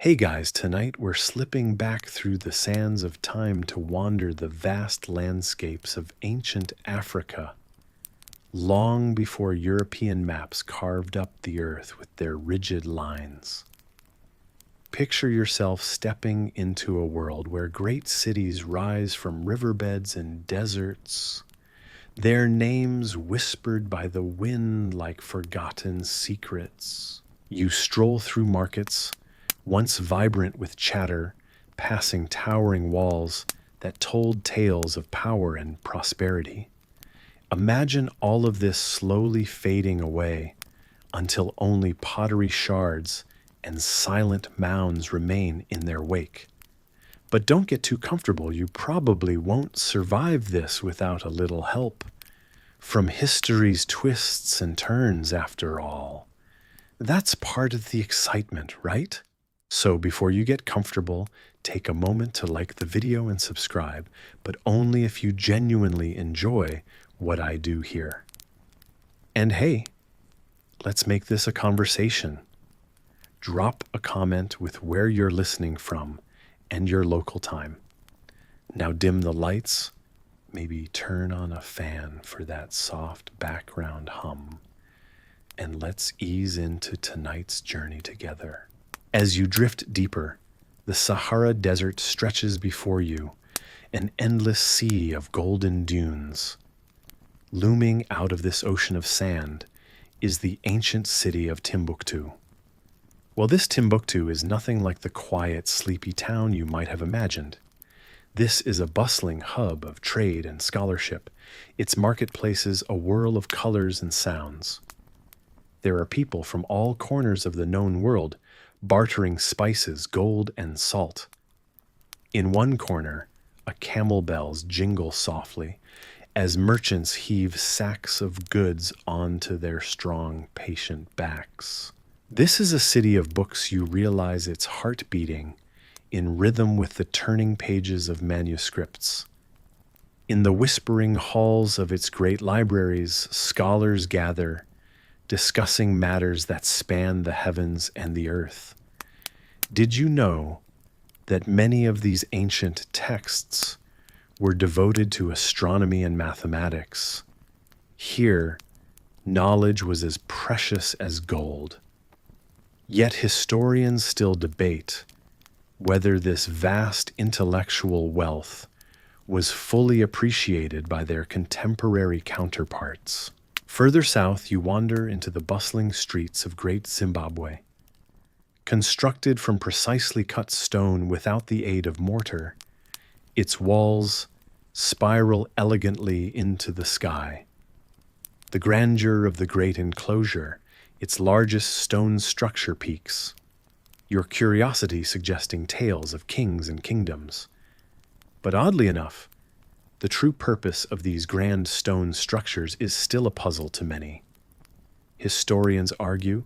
Hey guys, tonight we're slipping back through the sands of time to wander the vast landscapes of ancient Africa, long before European maps carved up the earth with their rigid lines. Picture yourself stepping into a world where great cities rise from riverbeds and deserts, their names whispered by the wind like forgotten secrets. You stroll through markets, once vibrant with chatter, passing towering walls that told tales of power and prosperity. Imagine all of this slowly fading away until only pottery shards and silent mounds remain in their wake. But don't get too comfortable. You probably won't survive this without a little help from history's twists and turns, after all. That's part of the excitement, right? So before you get comfortable, take a moment to like the video and subscribe, but only if you genuinely enjoy what I do here. And hey, let's make this a conversation. Drop a comment with where you're listening from and your local time. Now dim the lights, maybe turn on a fan for that soft background hum, and let's ease into tonight's journey together. As you drift deeper, the Sahara Desert stretches before you, an endless sea of golden dunes. Looming out of this ocean of sand is the ancient city of Timbuktu. Well, this Timbuktu is nothing like the quiet, sleepy town you might have imagined. This is a bustling hub of trade and scholarship, its marketplaces a whirl of colors and sounds. There are people from all corners of the known world, bartering spices, gold, and salt. In one corner, a camel bells jingle softly as merchants heave sacks of goods onto their strong, patient backs. This is a city of books. You realize its heart beating in rhythm with the turning pages of manuscripts. In the whispering halls of its great libraries, scholars gather, discussing matters that span the heavens and the earth. Did you know that many of these ancient texts were devoted to astronomy and mathematics? Here, knowledge was as precious as gold. Yet historians still debate whether this vast intellectual wealth was fully appreciated by their contemporary counterparts. Further south, you wander into the bustling streets of Great Zimbabwe. Constructed from precisely cut stone without the aid of mortar, its walls spiral elegantly into the sky. The grandeur of the great enclosure, its largest stone structure, peaks your curiosity, suggesting tales of kings and kingdoms. But oddly enough, the true purpose of these grand stone structures is still a puzzle to many. Historians argue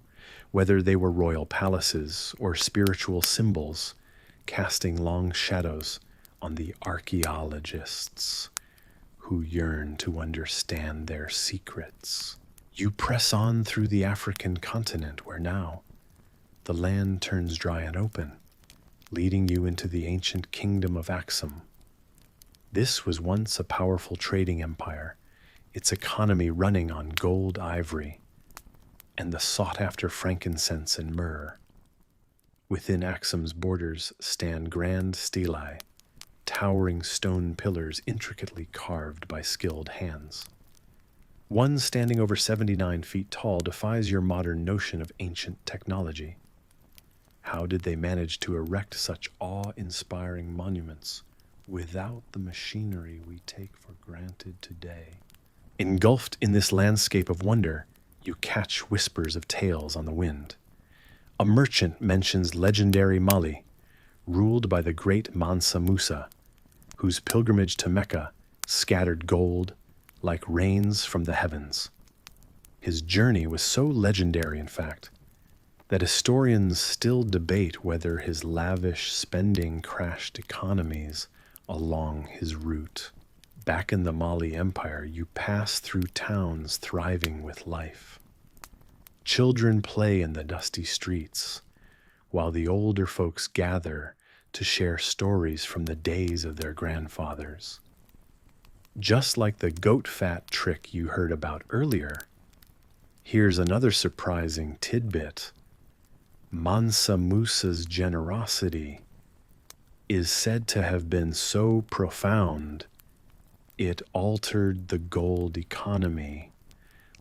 whether they were royal palaces or spiritual symbols, casting long shadows on the archaeologists who yearn to understand their secrets. You press on through the African continent, where now the land turns dry and open, leading you into the ancient kingdom of Aksum. This was once a powerful trading empire, its economy running on gold, ivory, and the sought-after frankincense and myrrh. Within Aksum's borders stand grand stelae, towering stone pillars intricately carved by skilled hands. One standing over 79 feet tall defies your modern notion of ancient technology. How did they manage to erect such awe-inspiring monuments without the machinery we take for granted today? Engulfed in this landscape of wonder, you catch whispers of tales on the wind. A merchant mentions legendary Mali, ruled by the great Mansa Musa, whose pilgrimage to Mecca scattered gold like rains from the heavens. His journey was so legendary, in fact, that historians still debate whether his lavish spending crashed economies along his route. Back in the Mali Empire, you pass through towns thriving with life. Children play in the dusty streets, while the older folks gather to share stories from the days of their grandfathers. Just like the goat fat trick you heard about earlier, here's another surprising tidbit. Mansa Musa's generosity is said to have been so profound it altered the gold economy,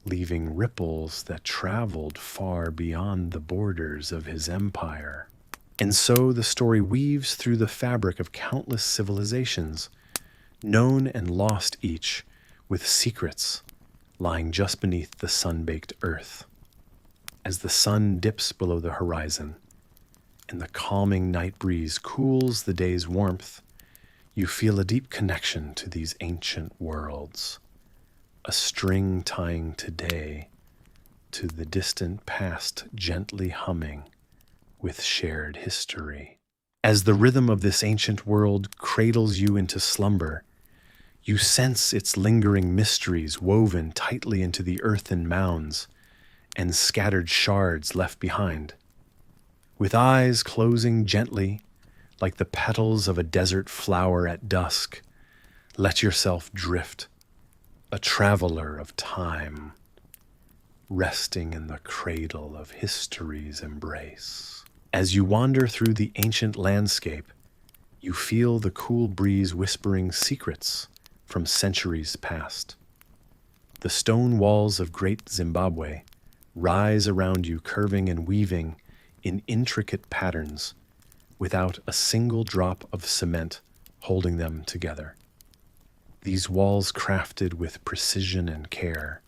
leaving ripples that traveled far beyond the borders of his empire. And so the story weaves through the fabric of countless civilizations, known and lost each, with secrets lying just beneath the sun-baked earth. As the sun dips below the horizon and the calming night breeze cools the day's warmth, you feel a deep connection to these ancient worlds, a string tying today to the distant past, gently humming with shared history. As the rhythm of this ancient world cradles you into slumber, you sense its lingering mysteries woven tightly into the earthen mounds and scattered shards left behind. With eyes closing gently, like the petals of a desert flower at dusk, let yourself drift, a traveler of time, resting in the cradle of history's embrace. As you wander through the ancient landscape, you feel the cool breeze whispering secrets from centuries past. The stone walls of great Zimbabwe rise around you, curving and weaving in intricate patterns, without a single drop of cement holding them together. These walls, crafted with precision and care,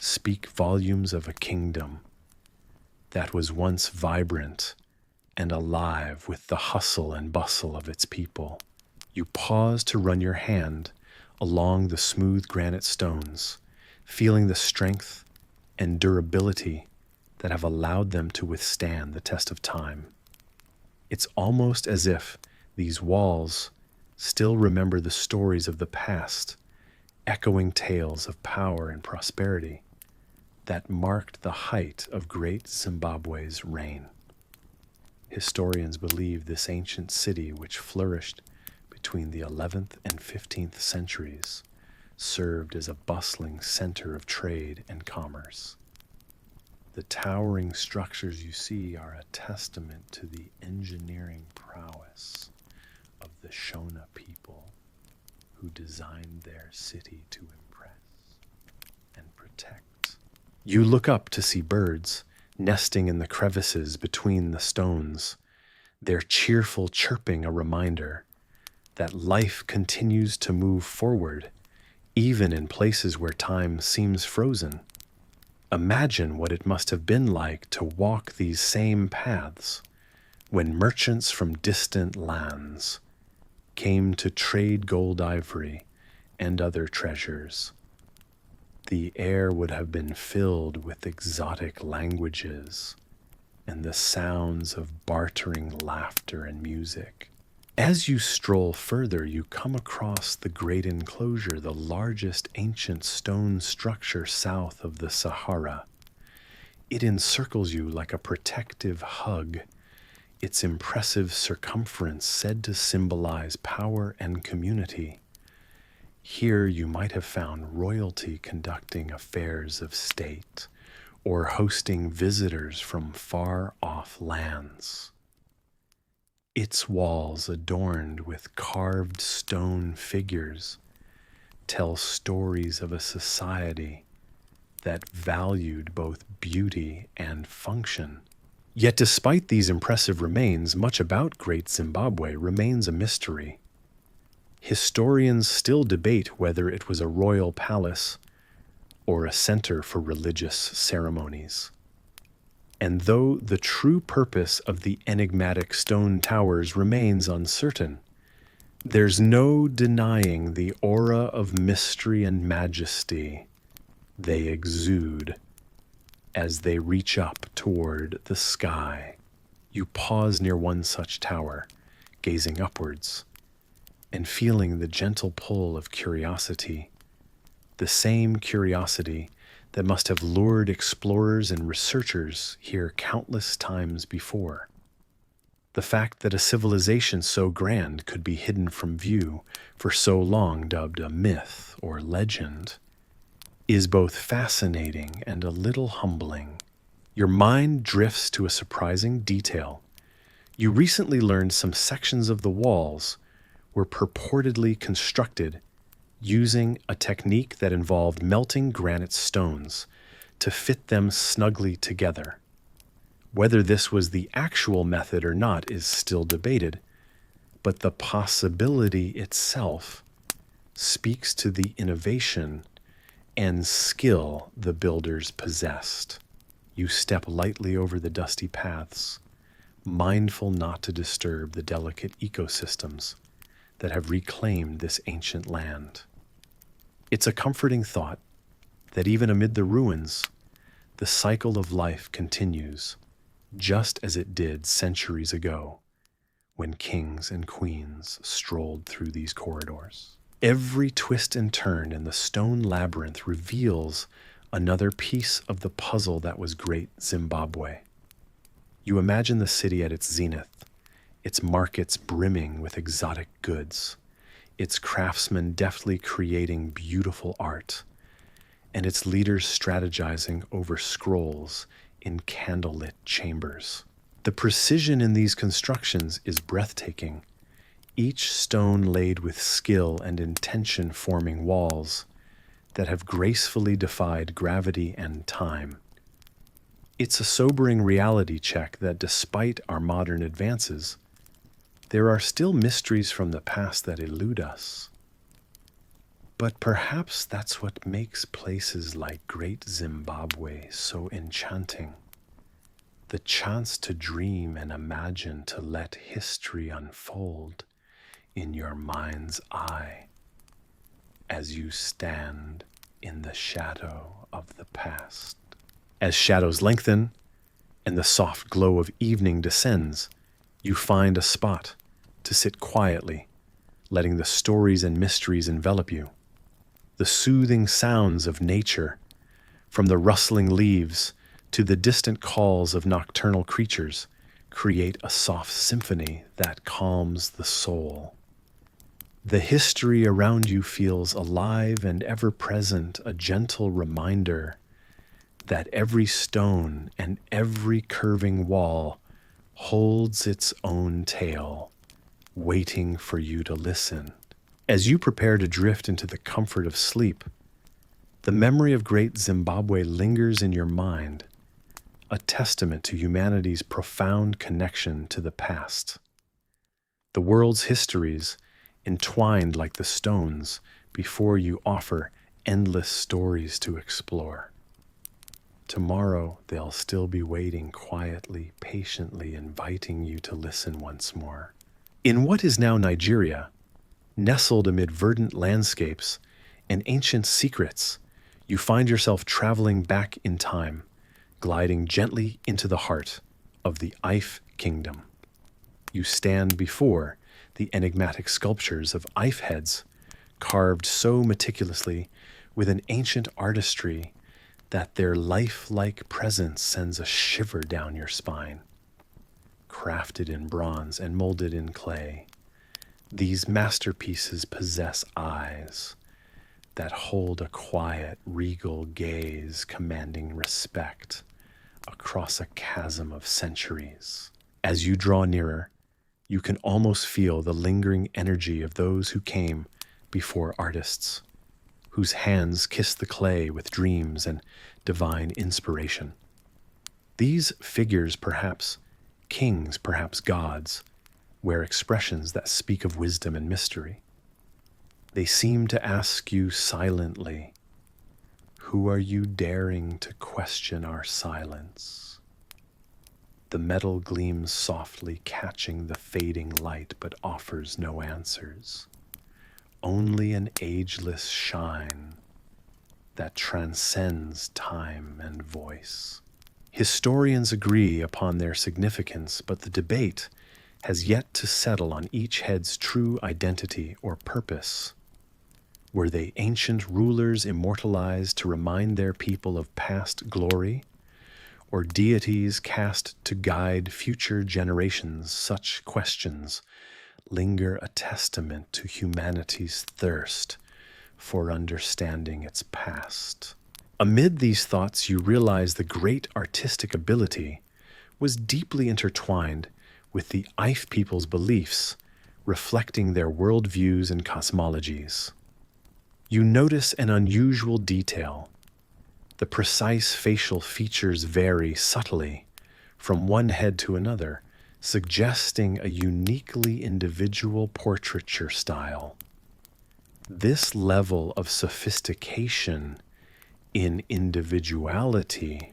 speak volumes of a kingdom that was once vibrant and alive with the hustle and bustle of its people. You pause to run your hand along the smooth granite stones, feeling the strength and durability that have allowed them to withstand the test of time. It's almost as if these walls still remember the stories of the past, echoing tales of power and prosperity that marked the height of great Zimbabwe's reign. Historians believe this ancient city, which flourished between the 11th and 15th centuries, served as a bustling center of trade and commerce. The towering structures you see are a testament to the engineering prowess of the Shona people who designed their city to impress and protect. You look up to see birds nesting in the crevices between the stones, their cheerful chirping a reminder that life continues to move forward, even in places where time seems frozen. Imagine what it must have been like to walk these same paths when merchants from distant lands came to trade gold, ivory, and other treasures. The air would have been filled with exotic languages and the sounds of bartering laughter and music. As you stroll further, you come across the great enclosure, the largest ancient stone structure south of the Sahara. It encircles you like a protective hug, its impressive circumference said to symbolize power and community. Here you might have found royalty conducting affairs of state or hosting visitors from far-off lands. Its walls, adorned with carved stone figures, tell stories of a society that valued both beauty and function. Yet despite these impressive remains, much about Great Zimbabwe remains a mystery. Historians still debate whether it was a royal palace or a center for religious ceremonies. And though the true purpose of the enigmatic stone towers remains uncertain, there's no denying the aura of mystery and majesty they exude as they reach up toward the sky. You pause near one such tower, gazing upwards, and feeling the gentle pull of curiosity, the same curiosity that must have lured explorers and researchers here countless times before. The fact that a civilization so grand could be hidden from view for so long, dubbed a myth or legend, is both fascinating and a little humbling. Your mind drifts to a surprising detail. You recently learned some sections of the walls were purportedly constructed using a technique that involved melting granite stones to fit them snugly together. Whether this was the actual method or not is still debated, but the possibility itself speaks to the innovation and skill the builders possessed. You step lightly over the dusty paths, mindful not to disturb the delicate ecosystems that have reclaimed this ancient land. It's a comforting thought that even amid the ruins, the cycle of life continues, just as it did centuries ago when kings and queens strolled through these corridors. Every twist and turn in the stone labyrinth reveals another piece of the puzzle that was great Zimbabwe. You imagine the city at its zenith, its markets brimming with exotic goods, its craftsmen deftly creating beautiful art, and its leaders strategizing over scrolls in candlelit chambers. The precision in these constructions is breathtaking, each stone laid with skill and intention forming walls that have gracefully defied gravity and time. It's a sobering reality check that despite our modern advances, there are still mysteries from the past that elude us. But perhaps that's what makes places like Great Zimbabwe so enchanting. The chance to dream and imagine, to let history unfold in your mind's eye as you stand in the shadow of the past. As shadows lengthen and the soft glow of evening descends, you find a spot to sit quietly, letting the stories and mysteries envelop you. The soothing sounds of nature, from the rustling leaves to the distant calls of nocturnal creatures, create a soft symphony that calms the soul. The history around you feels alive and ever-present, a gentle reminder that every stone and every curving wall holds its own tale, waiting for you to listen. As you prepare to drift into the comfort of sleep, the memory of Great Zimbabwe lingers in your mind, a testament to humanity's profound connection to the past. The world's histories, entwined like the stones before you, offer endless stories to explore. Tomorrow they'll still be waiting quietly, patiently, inviting you to listen once more. In what is now Nigeria, nestled amid verdant landscapes and ancient secrets, you find yourself traveling back in time, gliding gently into the heart of the Ife kingdom. You stand before the enigmatic sculptures of Ife heads, carved so meticulously with an ancient artistry that their lifelike presence sends a shiver down your spine. Crafted in bronze and molded in clay, these masterpieces possess eyes that hold a quiet, regal gaze commanding respect across a chasm of centuries. As you draw nearer, you can almost feel the lingering energy of those who came before artists, whose hands kiss the clay with dreams and divine inspiration. These figures, perhaps kings, perhaps gods, wear expressions that speak of wisdom and mystery. They seem to ask you silently, "Who are you daring to question our silence?" The metal gleams softly, catching the fading light, but offers no answers. Only an ageless shine that transcends time and voice. Historians agree upon their significance, but the debate has yet to settle on each head's true identity or purpose. Were they ancient rulers immortalized to remind their people of past glory? or deities cast to guide future generations, such questions linger a testament to humanity's thirst for understanding its past. Amid these thoughts, you realize the great artistic ability was deeply intertwined with the Ife people's beliefs, reflecting their worldviews and cosmologies. You notice an unusual detail. The precise facial features vary subtly from one head to another, suggesting a uniquely individual portraiture style. This level of sophistication in individuality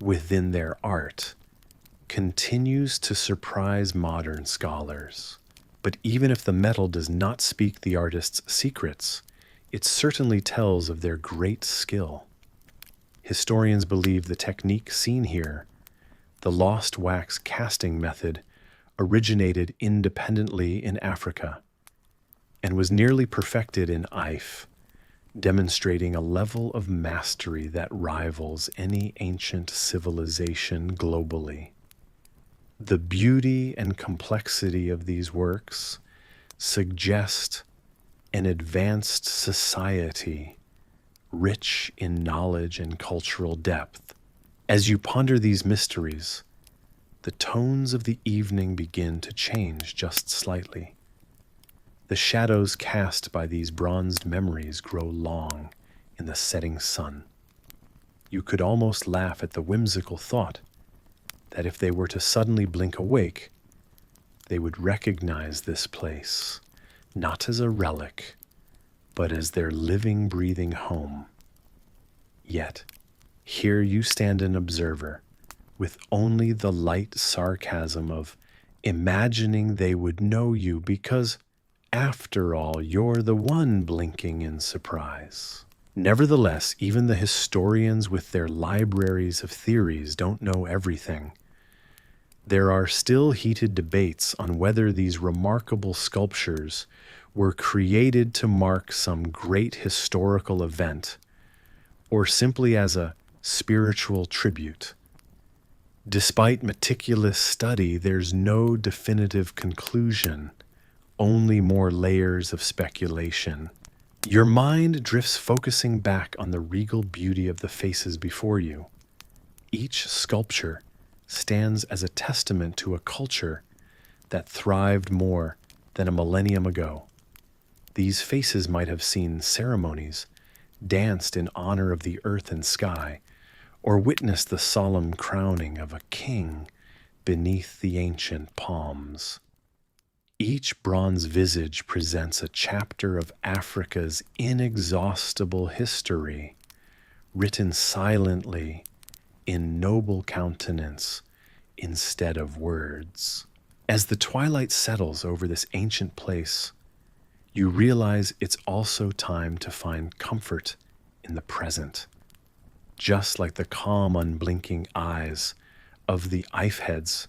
within their art continues to surprise modern scholars. But even if the metal does not speak the artist's secrets, it certainly tells of their great skill. Historians believe the technique seen here, the lost wax casting method, originated independently in Africa and was nearly perfected in Ife, demonstrating a level of mastery that rivals any ancient civilization globally. The beauty and complexity of these works suggest an advanced society rich in knowledge and cultural depth. As you ponder these mysteries, the tones of the evening begin to change just slightly. The shadows cast by these bronzed memories grow long in the setting sun. You could almost laugh at the whimsical thought that if they were to suddenly blink awake, they would recognize this place, not as a relic, but as their living, breathing home. Yet, here you stand an observer, with only the light sarcasm of imagining they would know you because, after all, you're the one blinking in surprise. Nevertheless, even the historians with their libraries of theories don't know everything. There are still heated debates on whether these remarkable sculptures were created to mark some great historical event or simply as a spiritual tribute. Despite meticulous study, there's no definitive conclusion, only more layers of speculation. Your mind drifts focusing back on the regal beauty of the faces before you. Each sculpture stands as a testament to a culture that thrived more than a millennium ago. These faces might have seen ceremonies, danced in honor of the earth and sky, or witnessed the solemn crowning of a king beneath the ancient palms. Each bronze visage presents a chapter of Africa's inexhaustible history, written silently in noble countenance instead of words. As the twilight settles over this ancient place, you realize it's also time to find comfort in the present. Just like the calm, unblinking eyes of the Ife heads,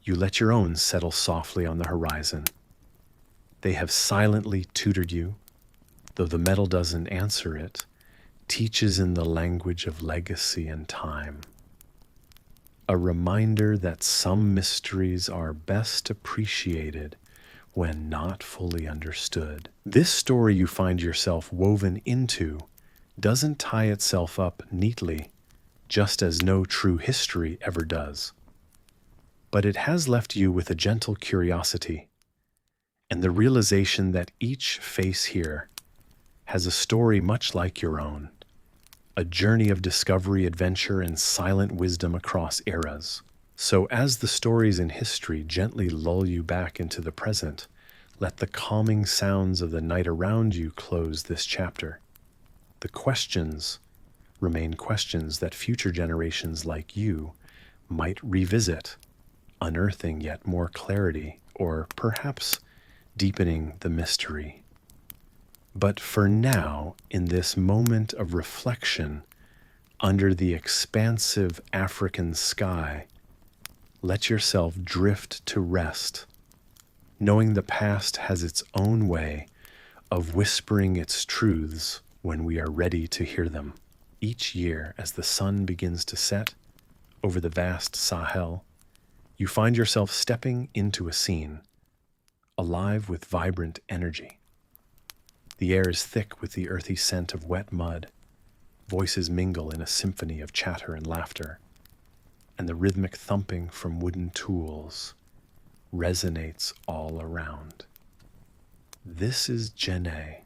you let your own settle softly on the horizon. They have silently tutored you, though the metal doesn't answer it, teaches in the language of legacy and time. A reminder that some mysteries are best appreciated when not fully understood. This story you find yourself woven into doesn't tie itself up neatly, just as no true history ever does. But it has left you with a gentle curiosity and the realization that each face here has a story much like your own, a journey of discovery, adventure, and silent wisdom across eras. So as the stories in history gently lull you back into the present, let the calming sounds of the night around you close this chapter. The questions remain questions that future generations like you might revisit, unearthing yet more clarity, or perhaps deepening the mystery. But for now, in this moment of reflection, under the expansive African sky, let yourself drift to rest, knowing the past has its own way of whispering its truths when we are ready to hear them. Each year, as the sun begins to set, over the vast Sahel, you find yourself stepping into a scene, alive with vibrant energy. The air is thick with the earthy scent of wet mud. Voices mingle in a symphony of chatter and laughter, and the rhythmic thumping from wooden tools resonates all around. This is Djenné,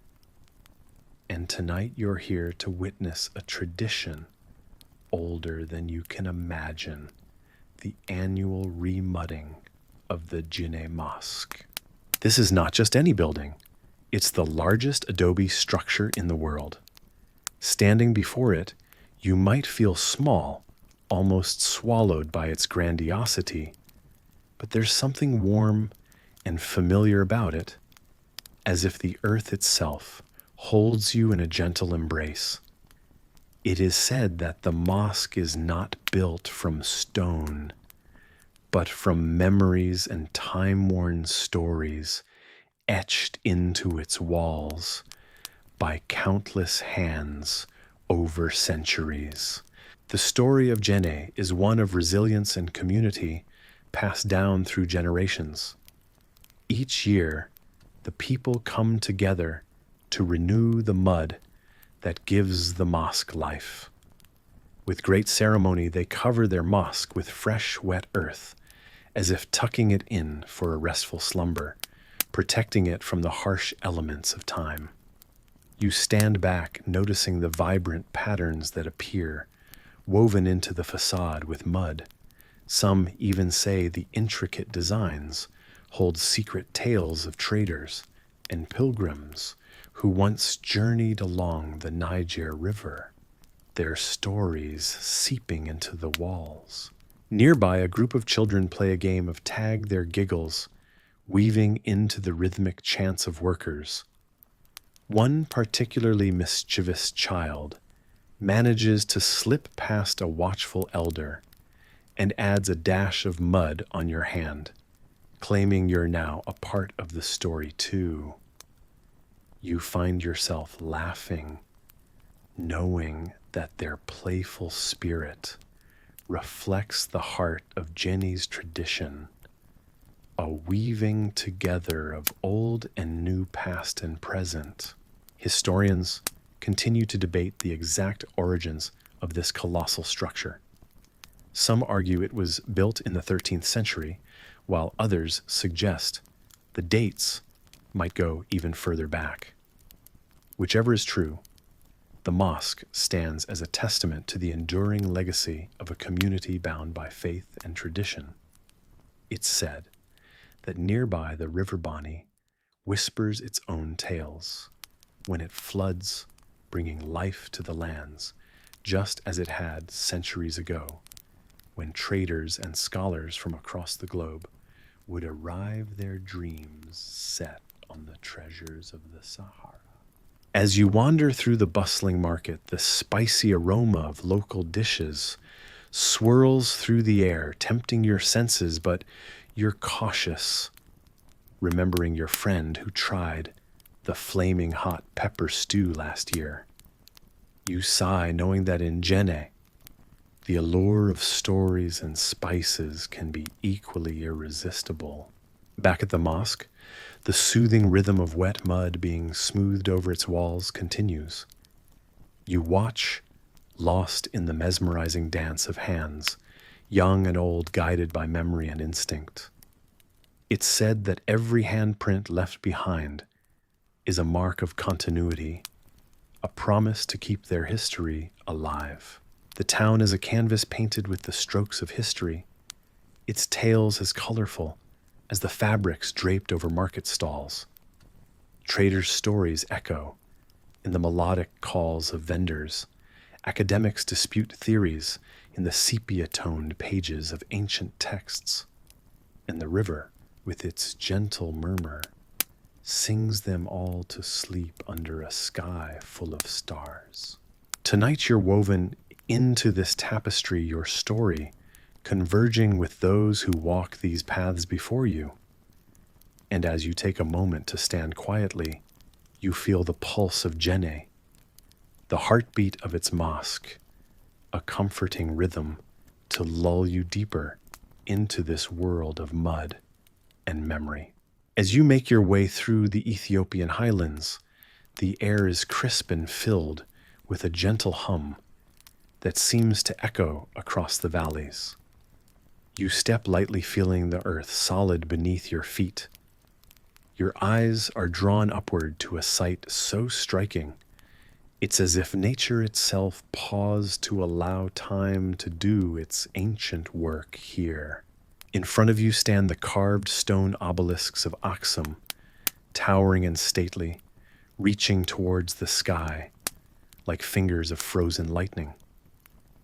and tonight you're here to witness a tradition older than you can imagine, the annual remudding of the Djenné Mosque. This is not just any building. It's the largest adobe structure in the world. Standing before it, you might feel small, almost swallowed by its grandiosity, but there's something warm and familiar about it, as if the earth itself holds you in a gentle embrace. It is said that the mosque is not built from stone, but from memories and time-worn stories etched into its walls by countless hands over centuries. The story of Djenné is one of resilience and community passed down through generations. Each year, the people come together to renew the mud that gives the mosque life. With great ceremony, they cover their mosque with fresh, wet earth, as if tucking it in for a restful slumber, protecting it from the harsh elements of time. You stand back, noticing the vibrant patterns that appear, woven into the facade with mud. Some even say the intricate designs hold secret tales of traders and pilgrims who once journeyed along the Niger River, their stories seeping into the walls. Nearby, a group of children play a game of tag their giggles, weaving into the rhythmic chants of workers. One particularly mischievous child manages to slip past a watchful elder and adds a dash of mud on your hand, claiming you're now a part of the story too. You find yourself laughing, knowing that their playful spirit reflects the heart of Djenné's tradition, a weaving together of old and new past and present. Historians continue to debate the exact origins of this colossal structure. Some argue it was built in the 13th century, while others suggest the dates might go even further back. Whichever is true, the mosque stands as a testament to the enduring legacy of a community bound by faith and tradition. It's said that nearby the River Bani whispers its own tales when it floods, bringing life to the lands, just as it had centuries ago, when traders and scholars from across the globe would arrive their dreams set on the treasures of the Sahara. As you wander through the bustling market, the spicy aroma of local dishes swirls through the air, tempting your senses, but you're cautious, remembering your friend who tried the flaming hot pepper stew last year. You sigh, knowing that in Djenné, the allure of stories and spices can be equally irresistible. Back at the mosque, the soothing rhythm of wet mud being smoothed over its walls continues. You watch, lost in the mesmerizing dance of hands, young and old guided by memory and instinct. It's said that every handprint left behind is a mark of continuity, a promise to keep their history alive. The town is a canvas painted with the strokes of history, its tales as colorful as the fabrics draped over market stalls. Traders' stories echo in the melodic calls of vendors. Academics dispute theories in the sepia-toned pages of ancient texts. And the river, with its gentle murmur, sings them all to sleep under a sky full of stars. Tonight you're woven into this tapestry, your story, converging with those who walk these paths before you. And as you take a moment to stand quietly, you feel the pulse of Djenné, the heartbeat of its mosque, a comforting rhythm to lull you deeper into this world of mud and memory. As you make your way through the Ethiopian highlands, the air is crisp and filled with a gentle hum that seems to echo across the valleys. You step lightly, feeling the earth solid beneath your feet. Your eyes are drawn upward to a sight so striking, it's as if nature itself paused to allow time to do its ancient work here. In front of you stand the carved stone obelisks of Aksum, towering and stately, reaching towards the sky like fingers of frozen lightning.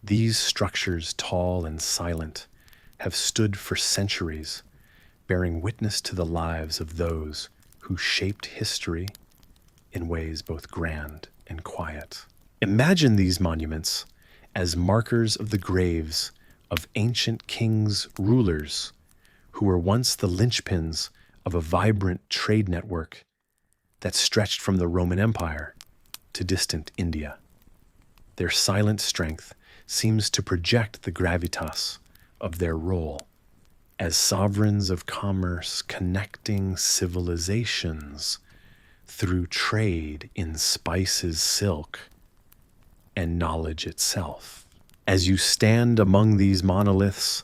These structures, tall and silent, have stood for centuries, bearing witness to the lives of those who shaped history in ways both grand and quiet. Imagine these monuments as markers of the graves of ancient kings, rulers, who were once the linchpins of a vibrant trade network that stretched from the Roman Empire to distant India. Their silent strength seems to project the gravitas of their role as sovereigns of commerce, connecting civilizations through trade in spices, silk, and knowledge itself. As you stand among these monoliths,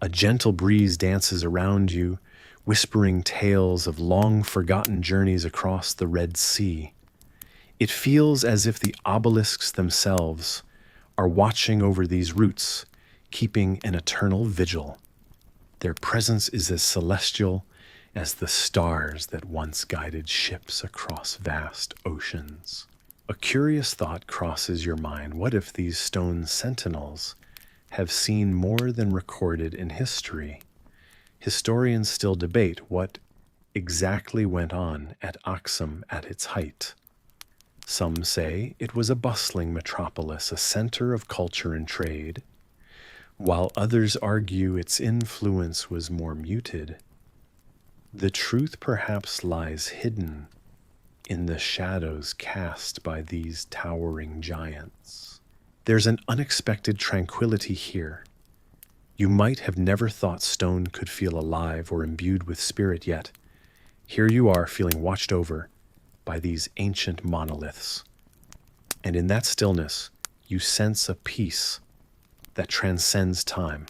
a gentle breeze dances around you, whispering tales of long-forgotten journeys across the Red Sea. It feels as if the obelisks themselves are watching over these routes, keeping an eternal vigil. Their presence is as celestial as the stars that once guided ships across vast oceans. A curious thought crosses your mind. What if these stone sentinels have seen more than recorded in history? Historians still debate what exactly went on at Aksum at its height. Some say it was a bustling metropolis, a center of culture and trade, while others argue its influence was more muted. The truth perhaps lies hidden in the shadows cast by these towering giants. There's an unexpected tranquility here. You might have never thought stone could feel alive or imbued with spirit, yet here you are, feeling watched over by these ancient monoliths. And in that stillness, you sense a peace that transcends time.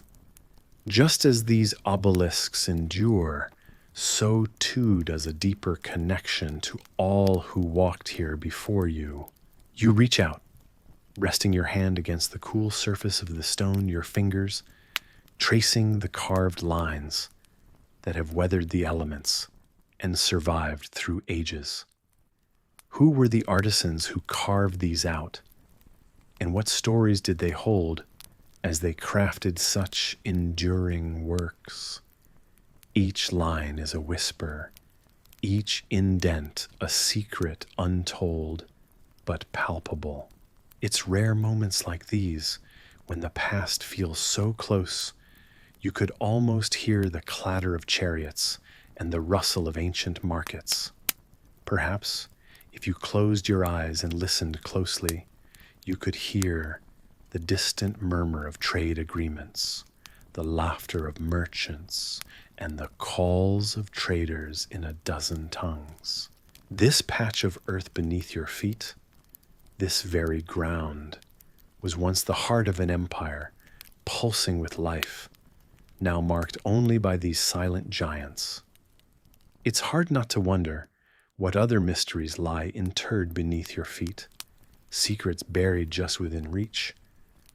Just as these obelisks endure, so too does a deeper connection to all who walked here before you. You reach out, resting your hand against the cool surface of the stone, your fingers tracing the carved lines that have weathered the elements and survived through ages. Who were the artisans who carved these out? And what stories did they hold as they crafted such enduring works? Each line is a whisper, each indent a secret untold but palpable. It's rare moments like these when the past feels so close you could almost hear the clatter of chariots and the rustle of ancient markets. Perhaps, if you closed your eyes and listened closely, you could hear the distant murmur of trade agreements, the laughter of merchants, and the calls of traders in a dozen tongues. This patch of earth beneath your feet, this very ground, was once the heart of an empire, pulsing with life, now marked only by these silent giants. It's hard not to wonder what other mysteries lie interred beneath your feet, secrets buried just within reach,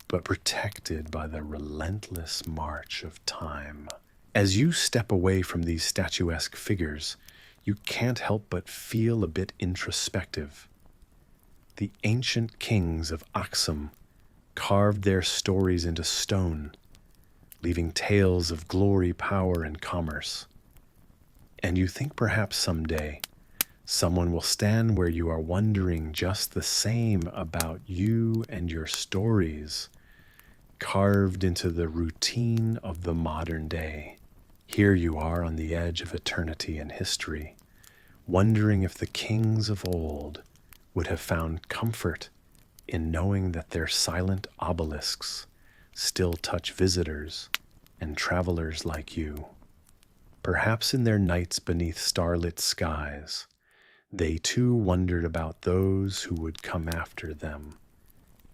but protected by the relentless march of time. As you step away from these statuesque figures, you can't help but feel a bit introspective. The ancient kings of Aksum carved their stories into stone, leaving tales of glory, power, and commerce. And you think perhaps someday someone will stand where you are, wondering just the same about you and your stories, carved into the routine of the modern day. Here you are on the edge of eternity and history, wondering if the kings of old would have found comfort in knowing that their silent obelisks still touch visitors and travelers like you. Perhaps in their nights beneath starlit skies, they too wondered about those who would come after them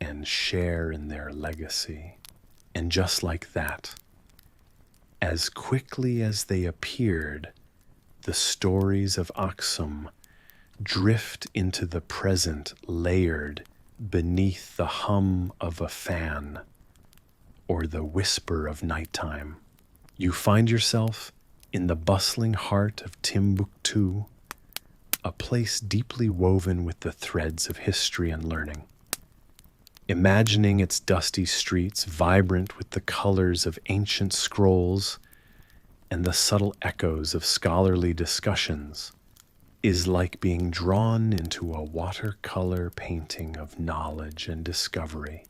and share in their legacy. And just like that, as quickly as they appeared, the stories of Aksum drift into the present, layered beneath the hum of a fan or the whisper of nighttime. You find yourself in the bustling heart of Timbuktu, a place deeply woven with the threads of history and learning. Imagining its dusty streets vibrant with the colors of ancient scrolls and the subtle echoes of scholarly discussions is like being drawn into a watercolor painting of knowledge and discovery.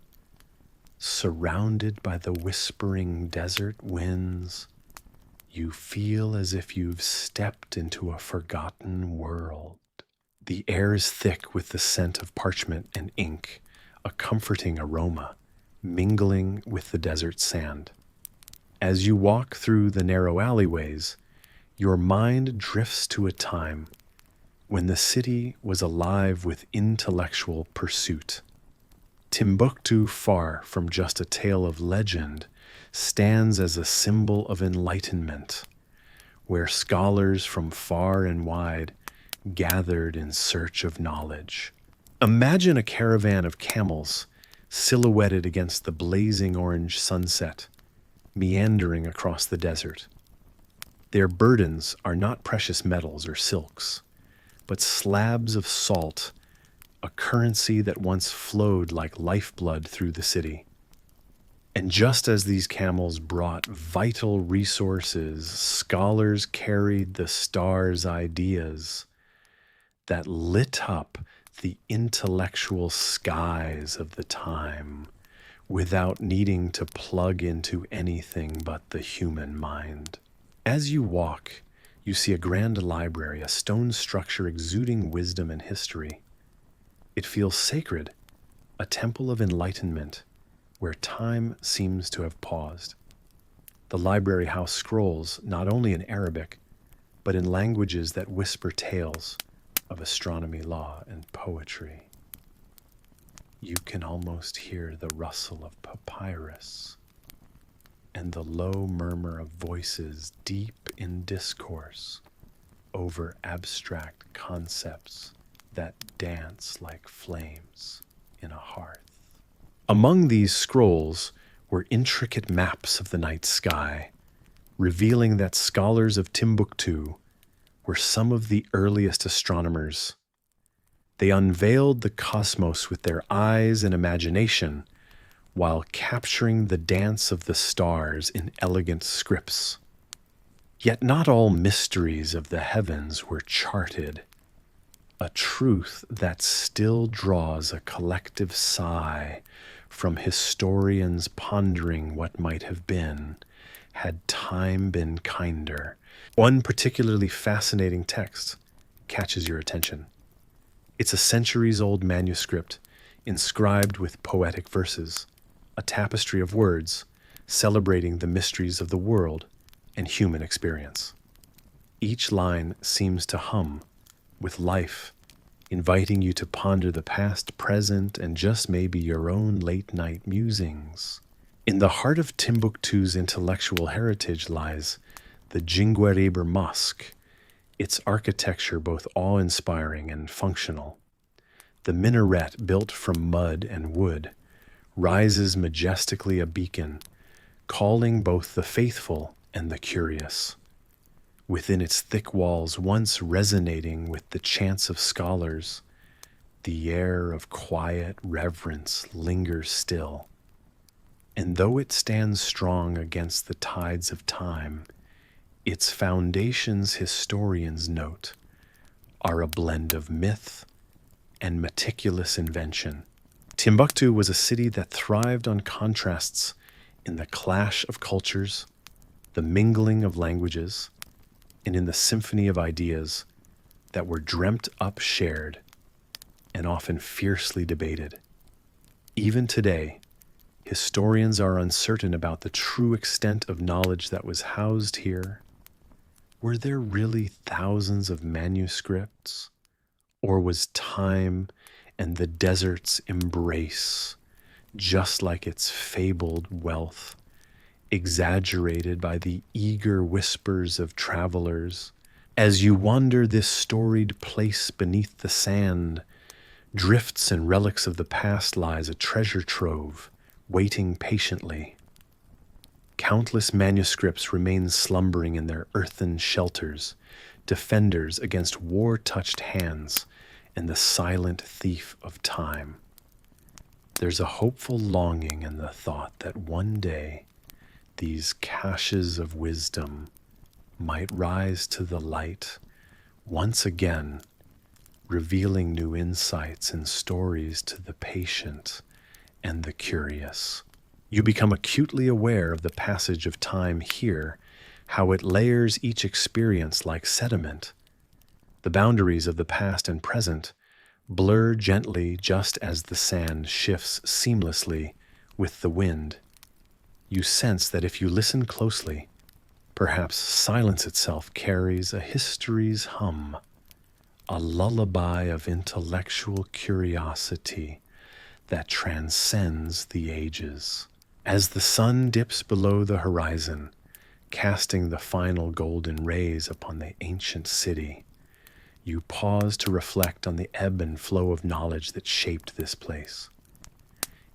Surrounded by the whispering desert winds, you feel as if you've stepped into a forgotten world. The air is thick with the scent of parchment and ink, a comforting aroma mingling with the desert sand. As you walk through the narrow alleyways, your mind drifts to a time when the city was alive with intellectual pursuit. Timbuktu, far from just a tale of legend, stands as a symbol of enlightenment, where scholars from far and wide gathered in search of knowledge. Imagine a caravan of camels silhouetted against the blazing orange sunset, meandering across the desert. Their burdens are not precious metals or silks, but slabs of salt, a currency that once flowed like lifeblood through the city. And just as these camels brought vital resources, scholars carried the stars' ideas that lit up the intellectual skies of the time without needing to plug into anything but the human mind. As you walk, you see a grand library, a stone structure exuding wisdom and history. It feels sacred, a temple of enlightenment where time seems to have paused. The library house scrolls not only in Arabic, but in languages that whisper tales of astronomy, law, and poetry. You can almost hear the rustle of papyrus and the low murmur of voices deep in discourse over abstract concepts that dance like flames in a hearth. Among these scrolls were intricate maps of the night sky, revealing that scholars of Timbuktu were some of the earliest astronomers. They unveiled the cosmos with their eyes and imagination while capturing the dance of the stars in elegant scripts. Yet not all mysteries of the heavens were charted. A truth that still draws a collective sigh from historians pondering what might have been had time been kinder. One particularly fascinating text catches your attention. It's a centuries-old manuscript inscribed with poetic verses, a tapestry of words celebrating the mysteries of the world and human experience. Each line seems to hum with life, inviting you to ponder the past, present, and just maybe your own late-night musings. In the heart of Timbuktu's intellectual heritage lies the Djenné Mosque, its architecture both awe-inspiring and functional. The minaret, built from mud and wood, rises majestically a beacon, calling both the faithful and the curious. Within its thick walls, once resonating with the chants of scholars, the air of quiet reverence lingers still. And though it stands strong against the tides of time, its foundations, historians note, are a blend of myth and meticulous invention. Timbuktu was a city that thrived on contrasts in the clash of cultures, the mingling of languages, and in the symphony of ideas that were dreamt up, shared, and often fiercely debated. Even today, Historians are uncertain about the true extent of knowledge that was housed here. Were there really thousands of manuscripts? Or was time and the desert's embrace, just like its fabled wealth, exaggerated by the eager whispers of travelers? As you wander this storied place beneath the sand, drifts and relics of the past lies a treasure trove, waiting patiently. Countless manuscripts remain slumbering in their earthen shelters, defenders against war-touched hands and the silent thief of time. There's a hopeful longing in the thought that one day these caches of wisdom might rise to the light once again, revealing new insights and stories to the patient and the curious. You become acutely aware of the passage of time here, how it layers each experience like sediment. The boundaries of the past and present blur gently just as the sand shifts seamlessly with the wind. You sense that if you listen closely, perhaps silence itself carries a history's hum, a lullaby of intellectual curiosity that transcends the ages. As the sun dips below the horizon, casting the final golden rays upon the ancient city, you pause to reflect on the ebb and flow of knowledge that shaped this place.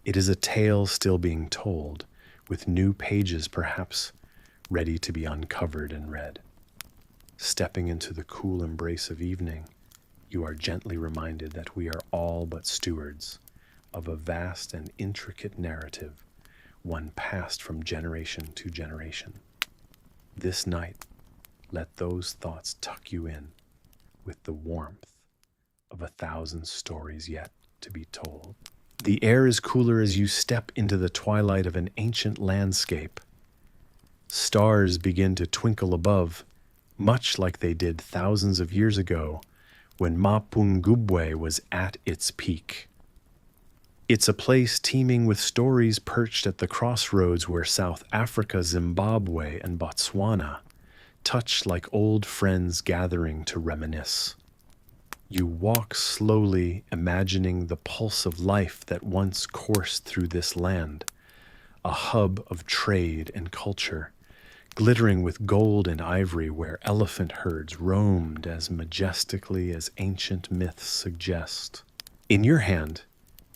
It is a tale still being told, with new pages perhaps ready to be uncovered and read. Stepping into the cool embrace of evening, you are gently reminded that we are all but stewards of a vast and intricate narrative, one passed from generation to generation. This night, let those thoughts tuck you in with the warmth of 1,000 stories yet to be told. The air is cooler as you step into the twilight of an ancient landscape. Stars begin to twinkle above, much like they did thousands of years ago when Mapungubwe was at its peak. It's a place teeming with stories perched at the crossroads where South Africa, Zimbabwe, and Botswana touch like old friends gathering to reminisce. You walk slowly, imagining the pulse of life that once coursed through this land, a hub of trade and culture, glittering with gold and ivory where elephant herds roamed as majestically as ancient myths suggest. In your hand,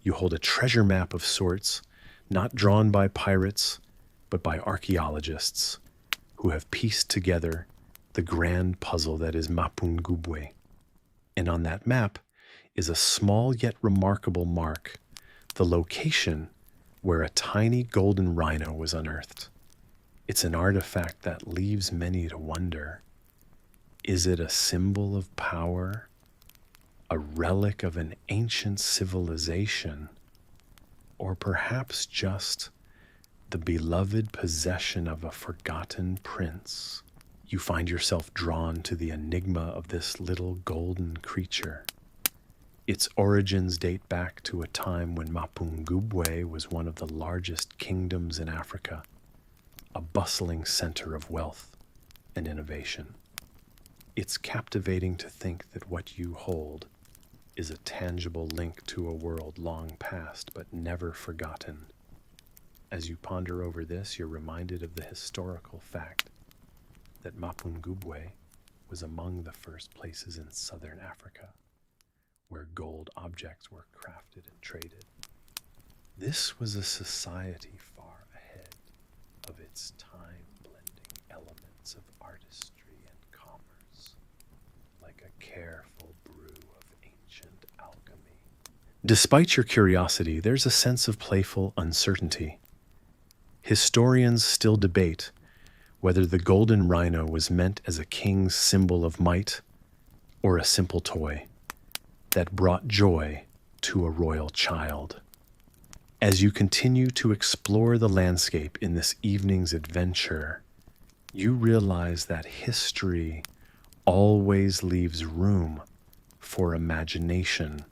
you hold a treasure map of sorts, not drawn by pirates, but by archaeologists who have pieced together the grand puzzle that is Mapungubwe. And on that map is a small yet remarkable mark, the location where a tiny golden rhino was unearthed. It's an artifact that leaves many to wonder. Is it a symbol of power? A relic of an ancient civilization? Or perhaps just the beloved possession of a forgotten prince? You find yourself drawn to the enigma of this little golden creature. Its origins date back to a time when Mapungubwe was one of the largest kingdoms in Africa, a bustling center of wealth and innovation. It's captivating to think that what you hold is a tangible link to a world long past but never forgotten. As you ponder over this, you're reminded of the historical fact that Mapungubwe was among the first places in southern Africa where gold objects were crafted and traded. This was a society far ahead of its time, blending elements of artistry and commerce like a careful brew of ancient alchemy. Despite your curiosity, there's a sense of playful uncertainty. Historians still debate whether the golden rhino was meant as a king's symbol of might or a simple toy that brought joy to a royal child. As you continue to explore the landscape in this evening's adventure, you realize that history always leaves room for imagination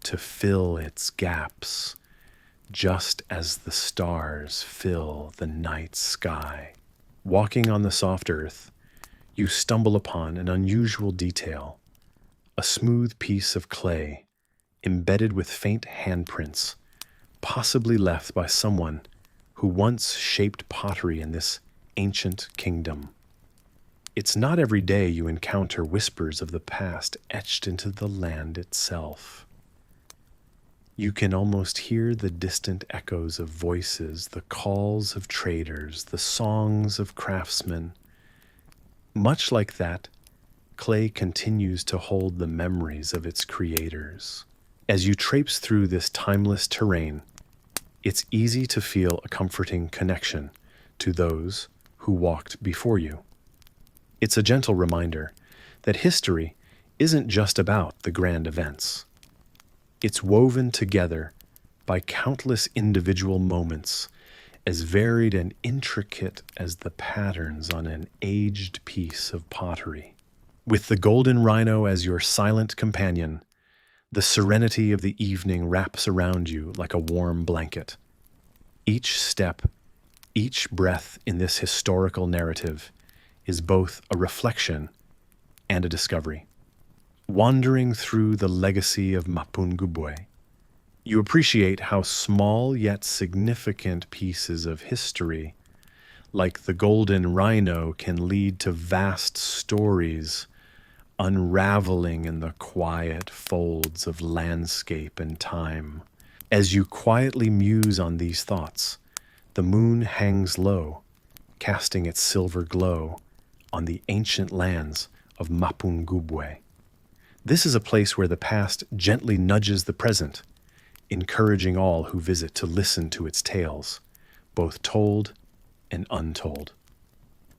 to fill its gaps, just as the stars fill the night sky. Walking on the soft earth, you stumble upon an unusual detail, a smooth piece of clay embedded with faint handprints, possibly left by someone who once shaped pottery in this ancient kingdom. It's not every day you encounter whispers of the past etched into the land itself. You can almost hear the distant echoes of voices, the calls of traders, the songs of craftsmen. Much like that, clay continues to hold the memories of its creators. As you traipse through this timeless terrain, it's easy to feel a comforting connection to those who walked before you. It's a gentle reminder that history isn't just about the grand events. It's woven together by countless individual moments, as varied and intricate as the patterns on an aged piece of pottery. With the golden rhino as your silent companion, the serenity of the evening wraps around you like a warm blanket. Each step, each breath in this historical narrative is both a reflection and a discovery. Wandering through the legacy of Mapungubwe, you appreciate how small yet significant pieces of history, like the golden rhino, can lead to vast stories unraveling in the quiet folds of landscape and time. As you quietly muse on these thoughts, the moon hangs low, casting its silver glow on the ancient lands of Mapungubwe. This is a place where the past gently nudges the present, encouraging all who visit to listen to its tales, both told and untold.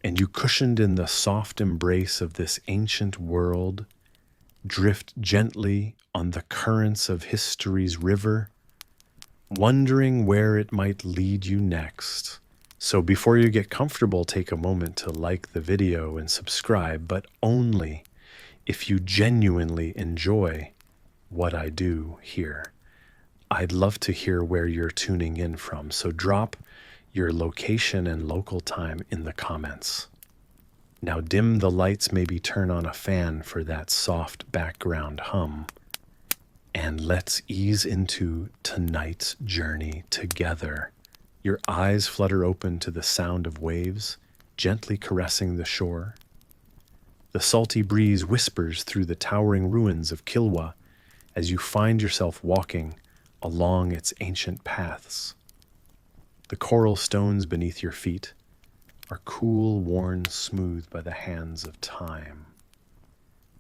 And you, cushioned in the soft embrace of this ancient world, drift gently on the currents of history's river, wondering where it might lead you next. So before you get comfortable, take a moment to like the video and subscribe, but only if you genuinely enjoy what I do here. I'd love to hear where you're tuning in from, so drop your location and local time in the comments. Now dim the lights, maybe turn on a fan for that soft background hum, and let's ease into tonight's journey together. Your eyes flutter open to the sound of waves gently caressing the shore. The salty breeze whispers through the towering ruins of Kilwa as you find yourself walking along its ancient paths. The coral stones beneath your feet are cool, worn smooth by the hands of time.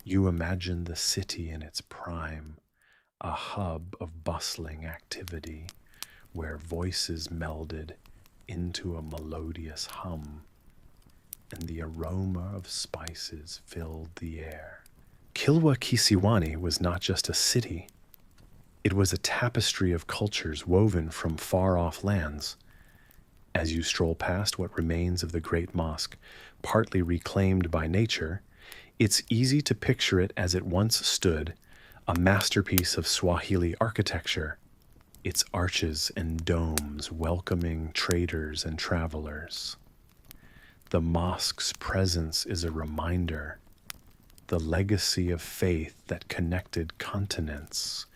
You imagine the city in its prime, a hub of bustling activity where voices melded into a melodious hum, and the aroma of spices filled the air. Kilwa Kisiwani was not just a city. It was a tapestry of cultures woven from far-off lands. As you stroll past what remains of the great mosque, partly reclaimed by nature, it's easy to picture it as it once stood, a masterpiece of Swahili architecture, its arches and domes welcoming traders and travelers. The mosque's presence is a reminder, the legacy of faith that connected continents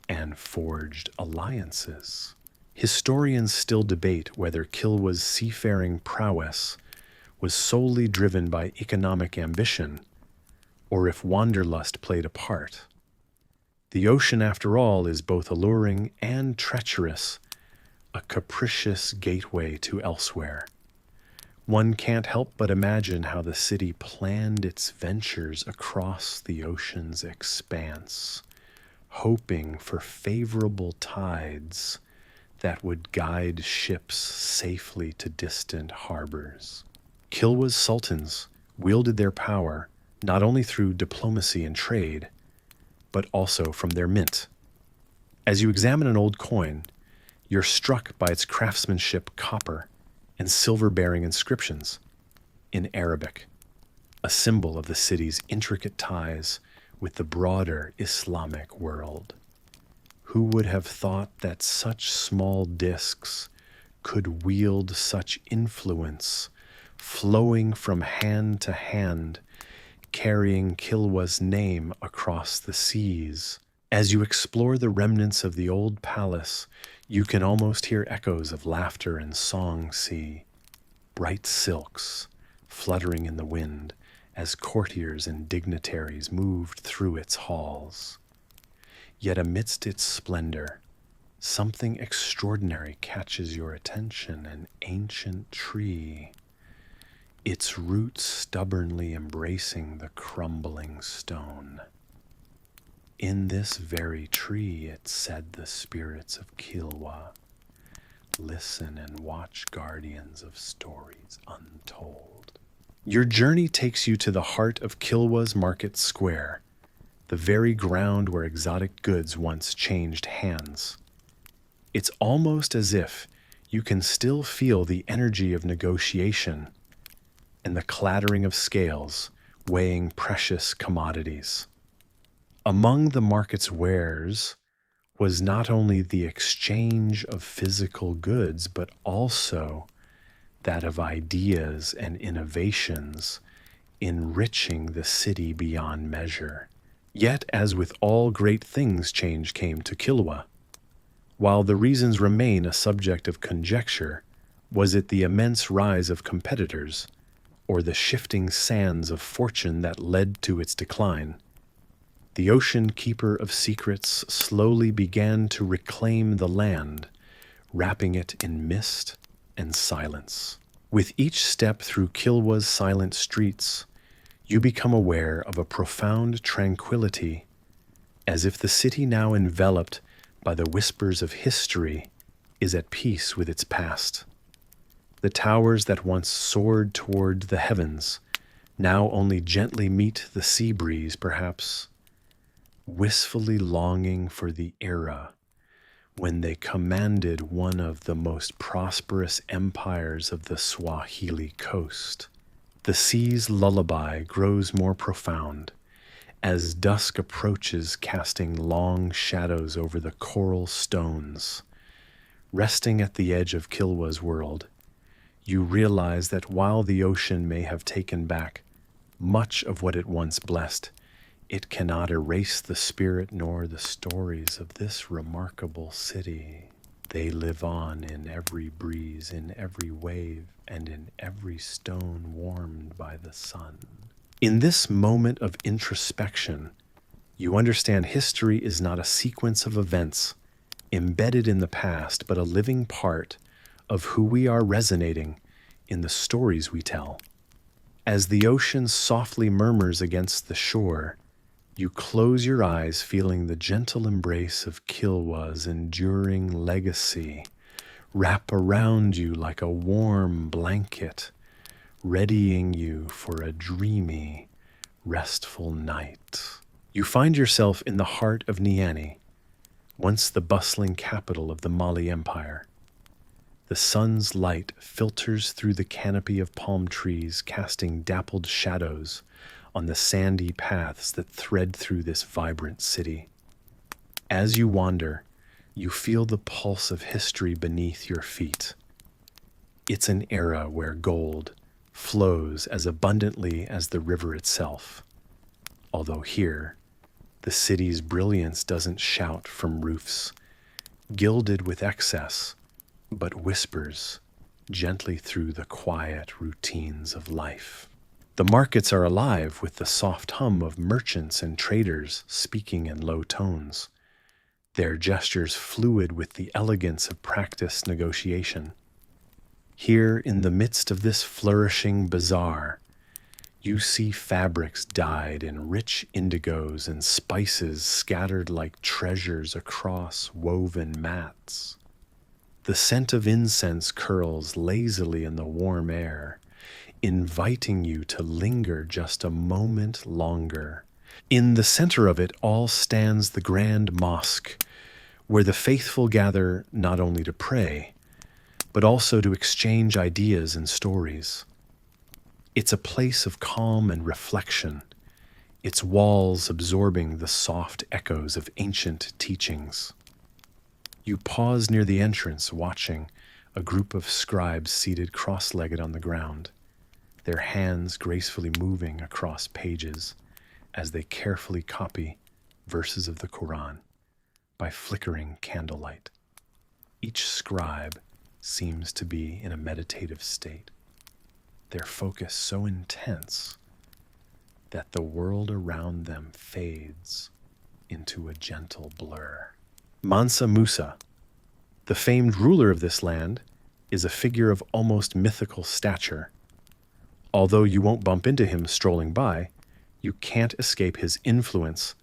and forged alliances. Historians still debate whether Kilwa's seafaring prowess was solely driven by economic ambition, or if wanderlust played a part. The ocean, after all, is both alluring and treacherous, a capricious gateway to elsewhere. One can't help but imagine how the city planned its ventures across the ocean's expanse, hoping for favorable tides that would guide ships safely to distant harbors. Kilwa's sultans wielded their power not only through diplomacy and trade, but also from their mint. As you examine an old coin, you're struck by its craftsmanship, copper and silver-bearing inscriptions in Arabic, a symbol of the city's intricate ties with the broader Islamic world. Who would have thought that such small discs could wield such influence, flowing from hand to hand, carrying Kilwa's name across the seas? As you explore the remnants of the old palace, you can almost hear echoes of laughter and song. See bright silks fluttering in the wind as courtiers and dignitaries moved through its halls. Yet amidst its splendor, something extraordinary catches your attention: an ancient tree, its roots stubbornly embracing the crumbling stone. In this very tree, it said the spirits of Kilwa, listen and watch, guardians of stories untold. Your journey takes you to the heart of Kilwa's market square, the very ground where exotic goods once changed hands. It's almost as if you can still feel the energy of negotiation and the clattering of scales weighing precious commodities. Among the market's wares was not only the exchange of physical goods, but also that of ideas and innovations, enriching the city beyond measure. Yet, as with all great things, change came to Kilwa. While the reasons remain a subject of conjecture, was it the immense rise of competitors, or the shifting sands of fortune that led to its decline? The ocean keeper of secrets slowly began to reclaim the land, wrapping it in mist and silence. With each step through Kilwa's silent streets, you become aware of a profound tranquility, as if the city, now enveloped by the whispers of history, is at peace with its past. The towers that once soared toward the heavens now only gently meet the sea breeze, perhaps wistfully longing for the era when they commanded one of the most prosperous empires of the Swahili coast. The sea's lullaby grows more profound as dusk approaches, casting long shadows over the coral stones. Resting at the edge of Kilwa's world, you realize that while the ocean may have taken back much of what it once blessed, it cannot erase the spirit nor the stories of this remarkable city. They live on in every breeze, in every wave, and in every stone warmed by the sun. In this moment of introspection, you understand history is not a sequence of events embedded in the past, but a living part of who we are, resonating in the stories we tell. As the ocean softly murmurs against the shore, you close your eyes, feeling the gentle embrace of Kilwa's enduring legacy wrap around you like a warm blanket, readying you for a dreamy, restful night. You find yourself in the heart of Niani, once the bustling capital of the Mali Empire. The sun's light filters through the canopy of palm trees, casting dappled shadows on the sandy paths that thread through this vibrant city. As you wander, you feel the pulse of history beneath your feet. It's an era where gold flows as abundantly as the river itself. Although here, the city's brilliance doesn't shout from roofs, gilded with excess, but whispers gently through the quiet routines of life. The markets are alive with the soft hum of merchants and traders speaking in low tones, their gestures fluid with the elegance of practiced negotiation. Here, in the midst of this flourishing bazaar, you see fabrics dyed in rich indigos and spices scattered like treasures across woven mats. The scent of incense curls lazily in the warm air, inviting you to linger just a moment longer. In the center of it all stands the grand mosque, where the faithful gather not only to pray, but also to exchange ideas and stories. It's a place of calm and reflection, its walls absorbing the soft echoes of ancient teachings. You pause near the entrance, watching a group of scribes seated cross-legged on the ground, their hands gracefully moving across pages as they carefully copy verses of the Quran by flickering candlelight. Each scribe seems to be in a meditative state, their focus so intense that the world around them fades into a gentle blur. Mansa Musa, the famed ruler of this land, is a figure of almost mythical stature. Although you won't bump into him strolling by, you can't escape his influence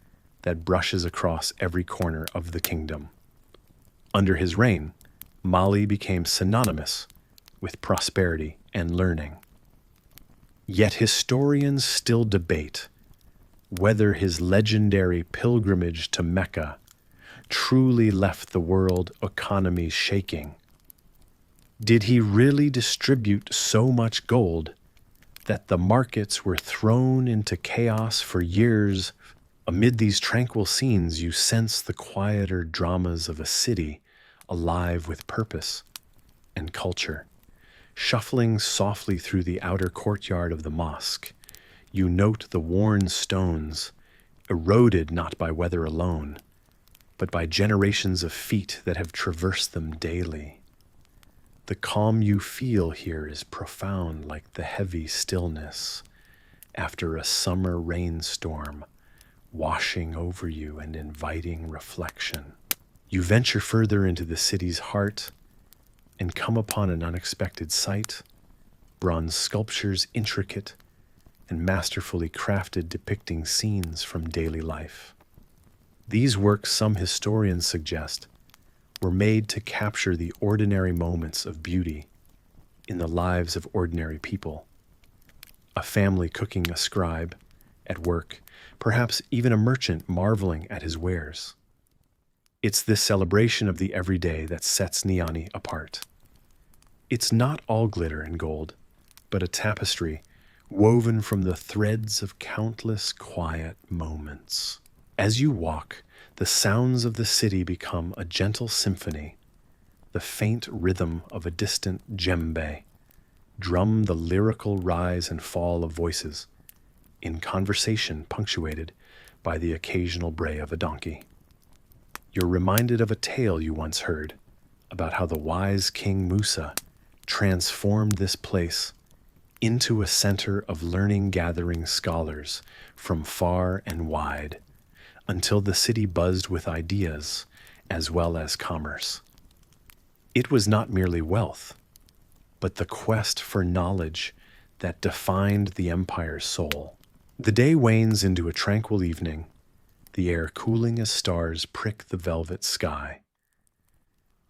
that brushes across every corner of the kingdom. Under his reign, Mali became synonymous with prosperity and learning. Yet historians still debate whether his legendary pilgrimage to Mecca truly left the world economy shaking. Did he really distribute so much gold that the markets were thrown into chaos for years? Amid these tranquil scenes, you sense the quieter dramas of a city alive with purpose and culture. Shuffling softly through the outer courtyard of the mosque, you note the worn stones, eroded not by weather alone, but by generations of feet that have traversed them daily. The calm you feel here is profound, like the heavy stillness after a summer rainstorm, washing over you and inviting reflection. You venture further into the city's heart and come upon an unexpected sight: bronze sculptures, intricate and masterfully crafted, depicting scenes from daily life. These works, some historians suggest, were made to capture the ordinary moments of beauty in the lives of ordinary people. A family cooking, a scribe at work, perhaps even a merchant marveling at his wares. It's this celebration of the everyday that sets Niani apart. It's not all glitter and gold, but a tapestry woven from the threads of countless quiet moments. As you walk, the sounds of the city become a gentle symphony. The faint rhythm of a distant djembe drum the lyrical rise and fall of voices, in conversation punctuated by the occasional bray of a donkey. You're reminded of a tale you once heard about how the wise King Musa transformed this place into a center of learning, gathering scholars from far and wide, until the city buzzed with ideas as well as commerce. It was not merely wealth, but the quest for knowledge that defined the empire's soul. The day wanes into a tranquil evening, the air cooling as stars prick the velvet sky.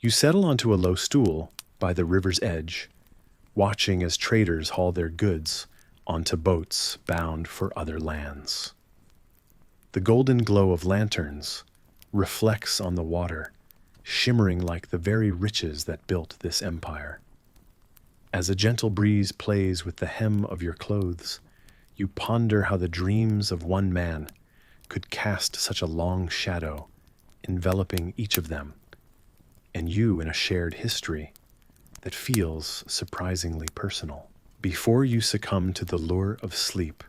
You settle onto a low stool by the river's edge, watching as traders haul their goods onto boats bound for other lands. The golden glow of lanterns reflects on the water, shimmering like the very riches that built this empire. As a gentle breeze plays with the hem of your clothes, you ponder how the dreams of one man could cast such a long shadow, enveloping each of them, and you in a shared history that feels surprisingly personal. Before you succumb to the lure of sleep,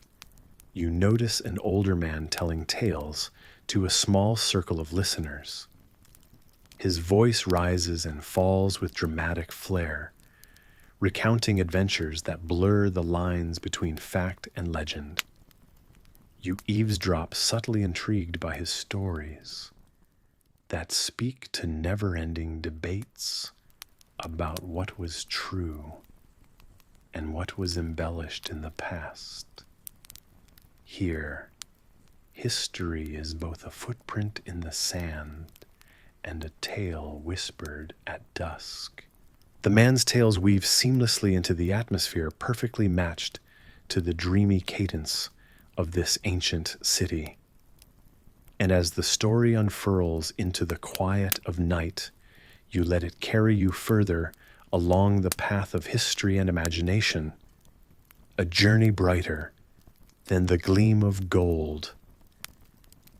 you notice an older man telling tales to a small circle of listeners. His voice rises and falls with dramatic flair, recounting adventures that blur the lines between fact and legend. You eavesdrop, subtly intrigued by his stories that speak to never-ending debates about what was true and what was embellished in the past. Here, history is both a footprint in the sand and a tale whispered at dusk. The man's tales weave seamlessly into the atmosphere, perfectly matched to the dreamy cadence of this ancient city. And as the story unfurls into the quiet of night, you let it carry you further along the path of history and imagination, a journey brighter than the gleam of gold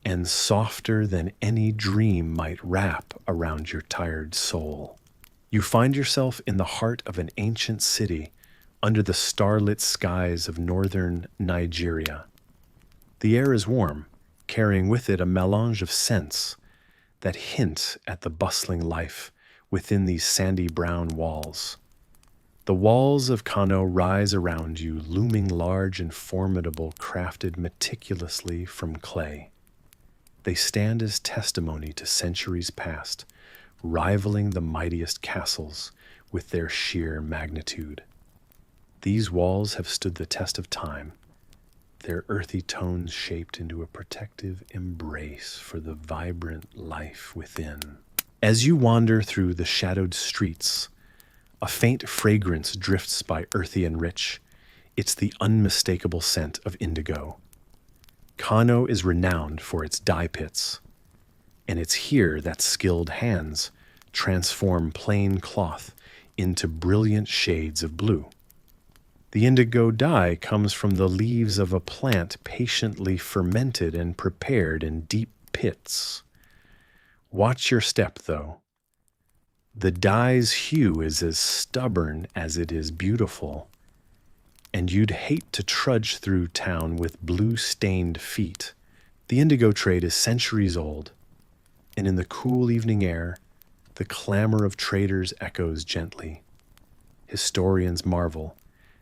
and softer than any dream might wrap around your tired soul. You find yourself in the heart of an ancient city under the starlit skies of northern Nigeria. The air is warm, carrying with it a melange of scents that hint at the bustling life within these sandy brown walls. The walls of Kano rise around you, looming large and formidable, crafted meticulously from clay. They stand as testimony to centuries past, rivaling the mightiest castles with their sheer magnitude. These walls have stood the test of time, their earthy tones shaped into a protective embrace for the vibrant life within. As you wander through the shadowed streets, a faint fragrance drifts by, earthy and rich. It's the unmistakable scent of indigo. Kano is renowned for its dye pits, and it's here that skilled hands transform plain cloth into brilliant shades of blue. The indigo dye comes from the leaves of a plant patiently fermented and prepared in deep pits. Watch your step, though. The dye's hue is as stubborn as it is beautiful, and you'd hate to trudge through town with blue-stained feet. The indigo trade is centuries old, and in the cool evening air, the clamor of traders echoes gently. Historians marvel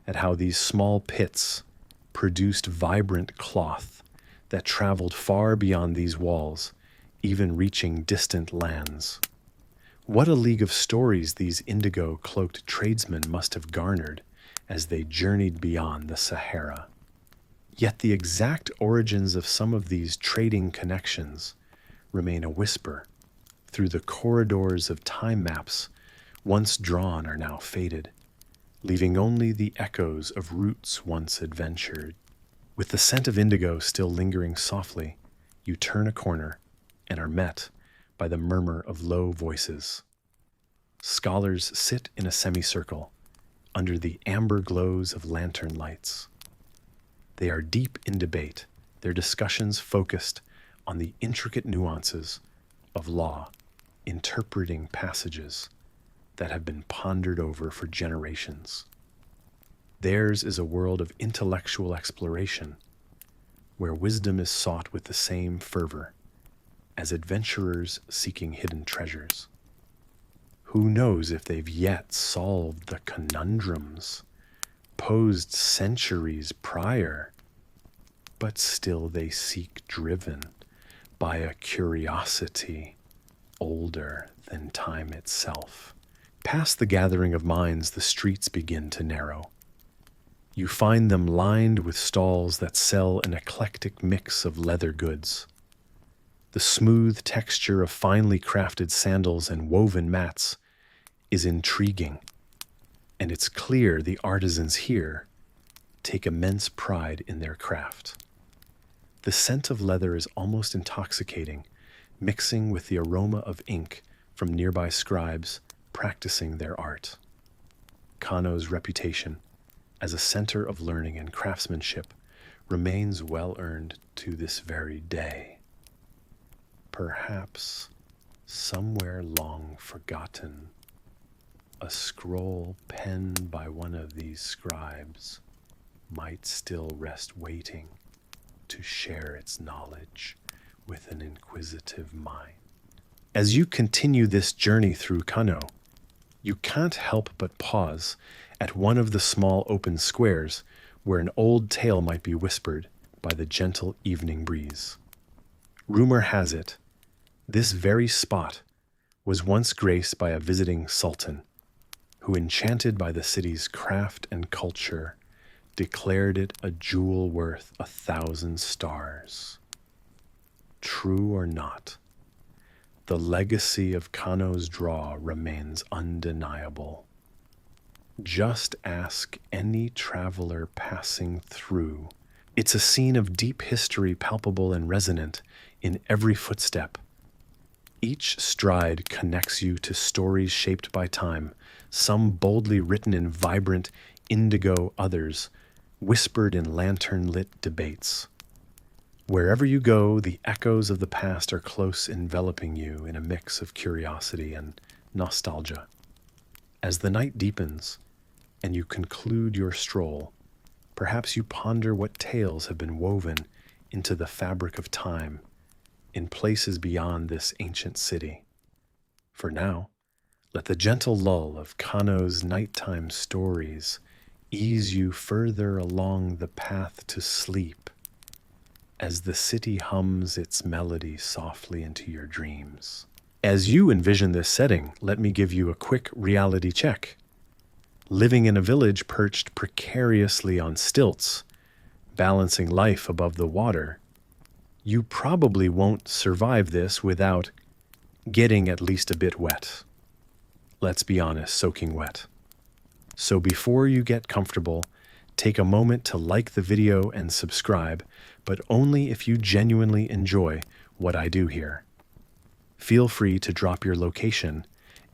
at how these small pits produced vibrant cloth that traveled far beyond these walls, even reaching distant lands. What a league of stories these indigo-cloaked tradesmen must have garnered as they journeyed beyond the Sahara. Yet the exact origins of some of these trading connections remain a whisper. Through the corridors of time maps once drawn are now faded, leaving only the echoes of routes once adventured. With the scent of indigo still lingering softly, you turn a corner and are met by the murmur of low voices. Scholars sit in a semicircle under the amber glows of lantern lights. They are deep in debate, their discussions focused on the intricate nuances of law, interpreting passages that have been pondered over for generations. Theirs is a world of intellectual exploration, where wisdom is sought with the same fervor as adventurers seeking hidden treasures. Who knows if they've yet solved the conundrums posed centuries prior, but still they seek, driven by a curiosity older than time itself. Past the gathering of minds, the streets begin to narrow. You find them lined with stalls that sell an eclectic mix of leather goods. The smooth texture of finely crafted sandals and woven mats is intriguing, and it's clear the artisans here take immense pride in their craft. The scent of leather is almost intoxicating, mixing with the aroma of ink from nearby scribes practicing their art. Kano's reputation as a center of learning and craftsmanship remains well-earned to this very day. Perhaps somewhere long forgotten, a scroll penned by one of these scribes might still rest waiting to share its knowledge with an inquisitive mind. As you continue this journey through Kano, you can't help but pause at one of the small open squares where an old tale might be whispered by the gentle evening breeze. Rumor has it, this very spot was once graced by a visiting sultan who, enchanted by the city's craft and culture, declared it a jewel worth 1,000 stars. True or not, the legacy of Kano's draw remains undeniable. Just ask any traveler passing through. It's a scene of deep history, palpable and resonant in every footstep. Each stride connects you to stories shaped by time, some boldly written in vibrant indigo, others whispered in lantern-lit debates. Wherever you go, the echoes of the past are close, enveloping you in a mix of curiosity and nostalgia. As the night deepens and you conclude your stroll, perhaps you ponder what tales have been woven into the fabric of time in places beyond this ancient city. For now, let the gentle lull of Kano's nighttime stories ease you further along the path to sleep as the city hums its melody softly into your dreams. As you envision this setting, let me give you a quick reality check. Living in a village perched precariously on stilts, balancing life above the water, you probably won't survive this without getting at least a bit wet. Let's be honest, soaking wet. So before you get comfortable, take a moment to like the video and subscribe, but only if you genuinely enjoy what I do here. Feel free to drop your location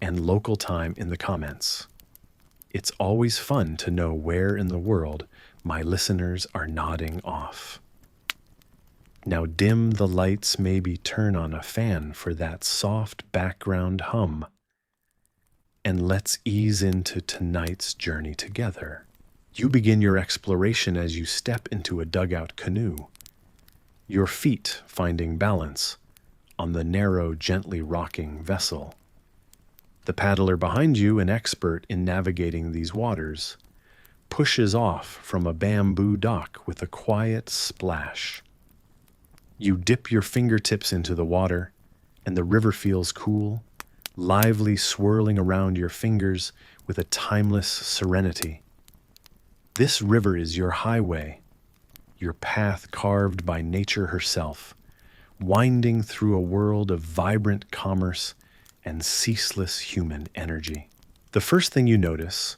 and local time in the comments. It's always fun to know where in the world my listeners are nodding off. Now dim the lights, maybe turn on a fan for that soft background hum. And let's ease into tonight's journey together. You begin your exploration as you step into a dugout canoe, your feet finding balance on the narrow, gently rocking vessel. The paddler behind you, an expert in navigating these waters, pushes off from a bamboo dock with a quiet splash. You dip your fingertips into the water, and the river feels cool, lively, swirling around your fingers with a timeless serenity. This river is your highway, your path carved by nature herself, winding through a world of vibrant commerce and ceaseless human energy. The first thing you notice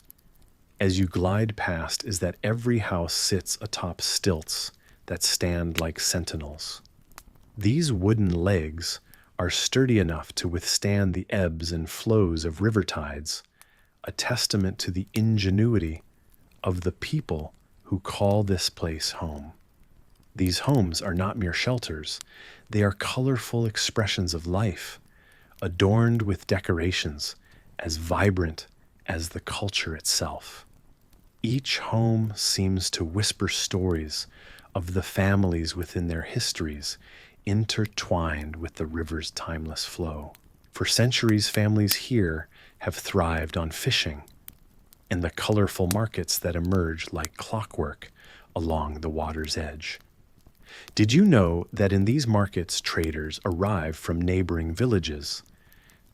as you glide past is that every house sits atop stilts that stand like sentinels. These wooden legs are sturdy enough to withstand the ebbs and flows of river tides, a testament to the ingenuity of the people who call this place home. These homes are not mere shelters. They are colorful expressions of life, adorned with decorations as vibrant as the culture itself. Each home seems to whisper stories of the families within their histories, intertwined with the river's timeless flow. For centuries, families here have thrived on fishing and the colorful markets that emerge like clockwork along the water's edge. Did you know that in these markets, traders arrive from neighboring villages,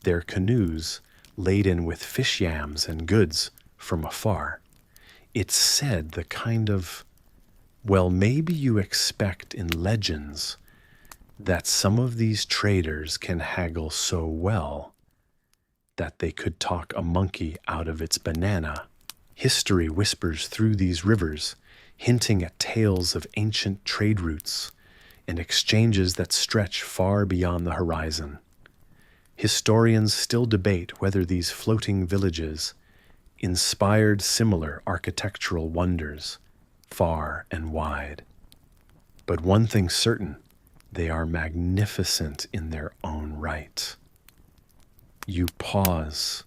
their canoes laden with fish yams and goods from afar? It's said the kind of, well, maybe you expect in legends that some of these traders can haggle so well that they could talk a monkey out of its banana. History whispers through these rivers, hinting at tales of ancient trade routes and exchanges that stretch far beyond the horizon. Historians still debate whether these floating villages inspired similar architectural wonders far and wide. But one thing's certain, they are magnificent in their own right. You pause,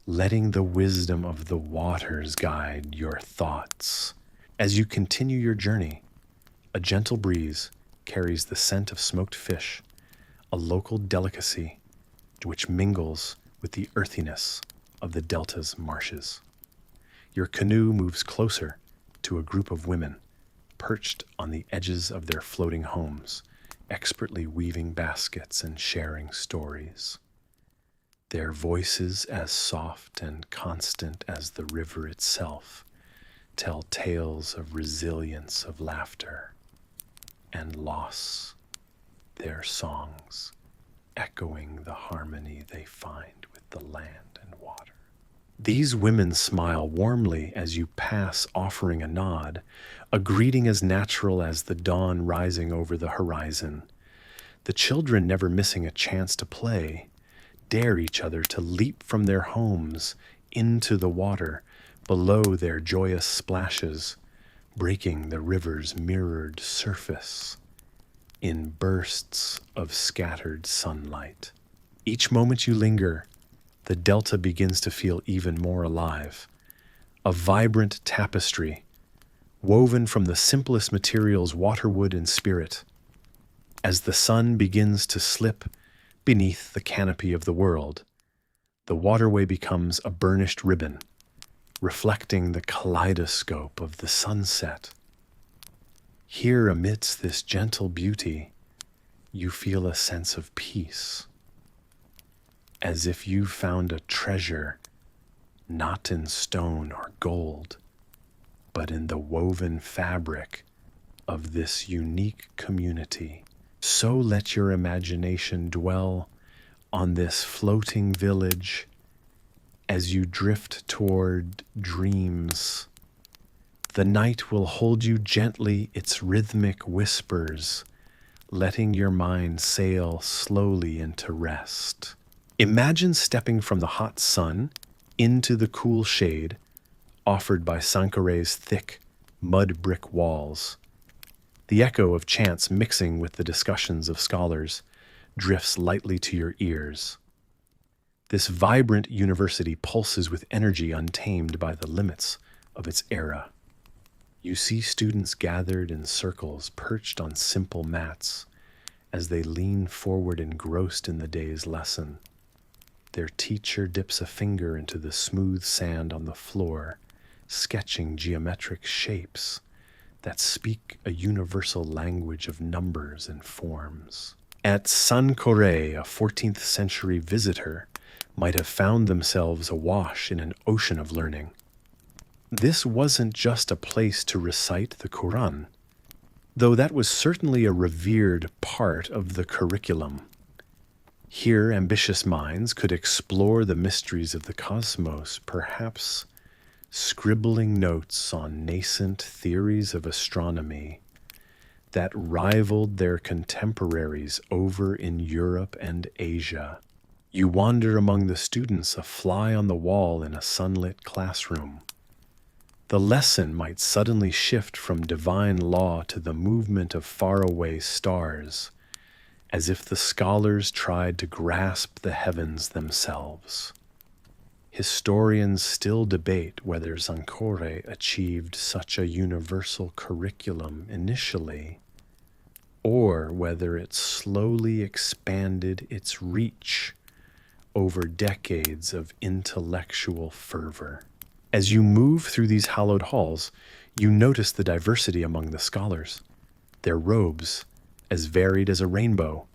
letting the wisdom of the waters guide your thoughts. As you continue your journey, a gentle breeze carries the scent of smoked fish, a local delicacy which mingles with the earthiness of the delta's marshes. Your canoe moves closer to a group of women perched on the edges of their floating homes, expertly weaving baskets and sharing stories. Their voices, as soft and constant as the river itself, tell tales of resilience, of laughter and loss, their songs echoing the harmony they find with the land and water. These women smile warmly as you pass, offering a nod, a greeting as natural as the dawn rising over the horizon. The children, never missing a chance to play, dare each other to leap from their homes into the water below their joyous splashes, breaking the river's mirrored surface in bursts of scattered sunlight. Each moment you linger, the delta begins to feel even more alive. A vibrant tapestry, woven from the simplest materials, waterwood and spirit. As the sun begins to slip beneath the canopy of the world, the waterway becomes a burnished ribbon, reflecting the kaleidoscope of the sunset. Here, amidst this gentle beauty, you feel a sense of peace, as if you found a treasure not in stone or gold, but in the woven fabric of this unique community. So let your imagination dwell on this floating village as you drift toward dreams. The night will hold you gently, its rhythmic whispers, letting your mind sail slowly into rest. Imagine stepping from the hot sun into the cool shade offered by Sankoré's thick, mud brick walls. The echo of chants mixing with the discussions of scholars drifts lightly to your ears. This vibrant university pulses with energy untamed by the limits of its era. You see students gathered in circles, perched on simple mats, as they lean forward engrossed in the day's lesson. Their teacher dips a finger into the smooth sand on the floor, sketching geometric shapes that speak a universal language of numbers and forms. At Sankoré, a 14th century visitor might have found themselves awash in an ocean of learning. This wasn't just a place to recite the Quran, though that was certainly a revered part of the curriculum. Here, ambitious minds could explore the mysteries of the cosmos, perhaps scribbling notes on nascent theories of astronomy that rivaled their contemporaries over in Europe and Asia. You wander among the students, a fly on the wall in a sunlit classroom. The lesson might suddenly shift from divine law to the movement of faraway stars, as if the scholars tried to grasp the heavens themselves. Historians still debate whether Sankoré achieved such a universal curriculum initially, or whether it slowly expanded its reach over decades of intellectual fervor. As you move through these hallowed halls, you notice the diversity among the scholars. Their robes, as varied as a rainbow,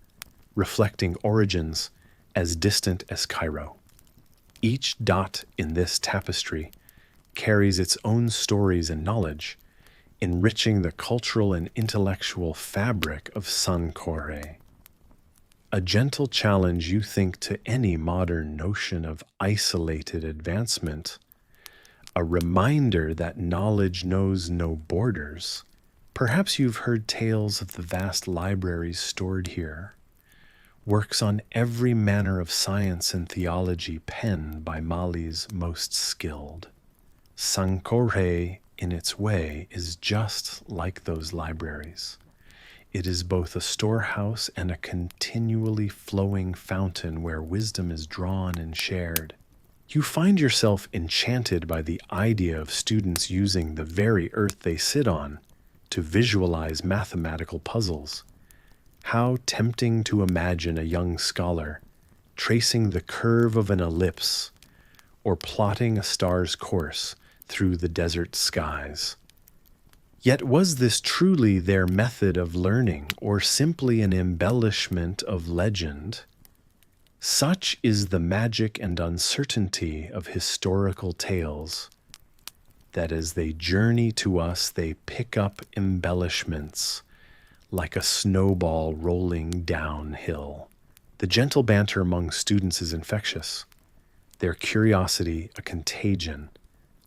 reflecting origins as distant as Cairo. Each dot in this tapestry carries its own stories and knowledge, enriching the cultural and intellectual fabric of Sankoré. A gentle challenge, you think, to any modern notion of isolated advancement, a reminder that knowledge knows no borders. Perhaps you've heard tales of the vast libraries stored here, works on every manner of science and theology penned by Mali's most skilled. Sankoré, in its way, is just like those libraries. It is both a storehouse and a continually flowing fountain where wisdom is drawn and shared. You find yourself enchanted by the idea of students using the very earth they sit on to visualize mathematical puzzles. How tempting to imagine a young scholar tracing the curve of an ellipse or plotting a star's course through the desert skies. Yet was this truly their method of learning, or simply an embellishment of legend? Such is the magic and uncertainty of historical tales, that as they journey to us, they pick up embellishments like a snowball rolling downhill. The gentle banter among students is infectious, their curiosity a contagion,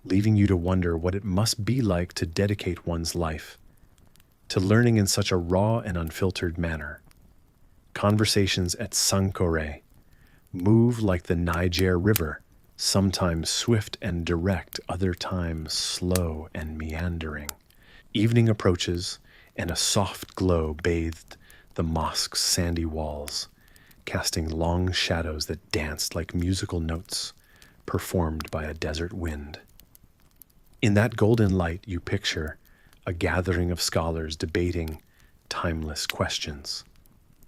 leaving you to wonder what it must be like to dedicate one's life to learning in such a raw and unfiltered manner. Conversations at Sankoré move like the Niger River, sometimes swift and direct, other times slow and meandering. Evening approaches, and a soft glow bathed the mosque's sandy walls, casting long shadows that danced like musical notes performed by a desert wind. In that golden light, you picture a gathering of scholars debating timeless questions,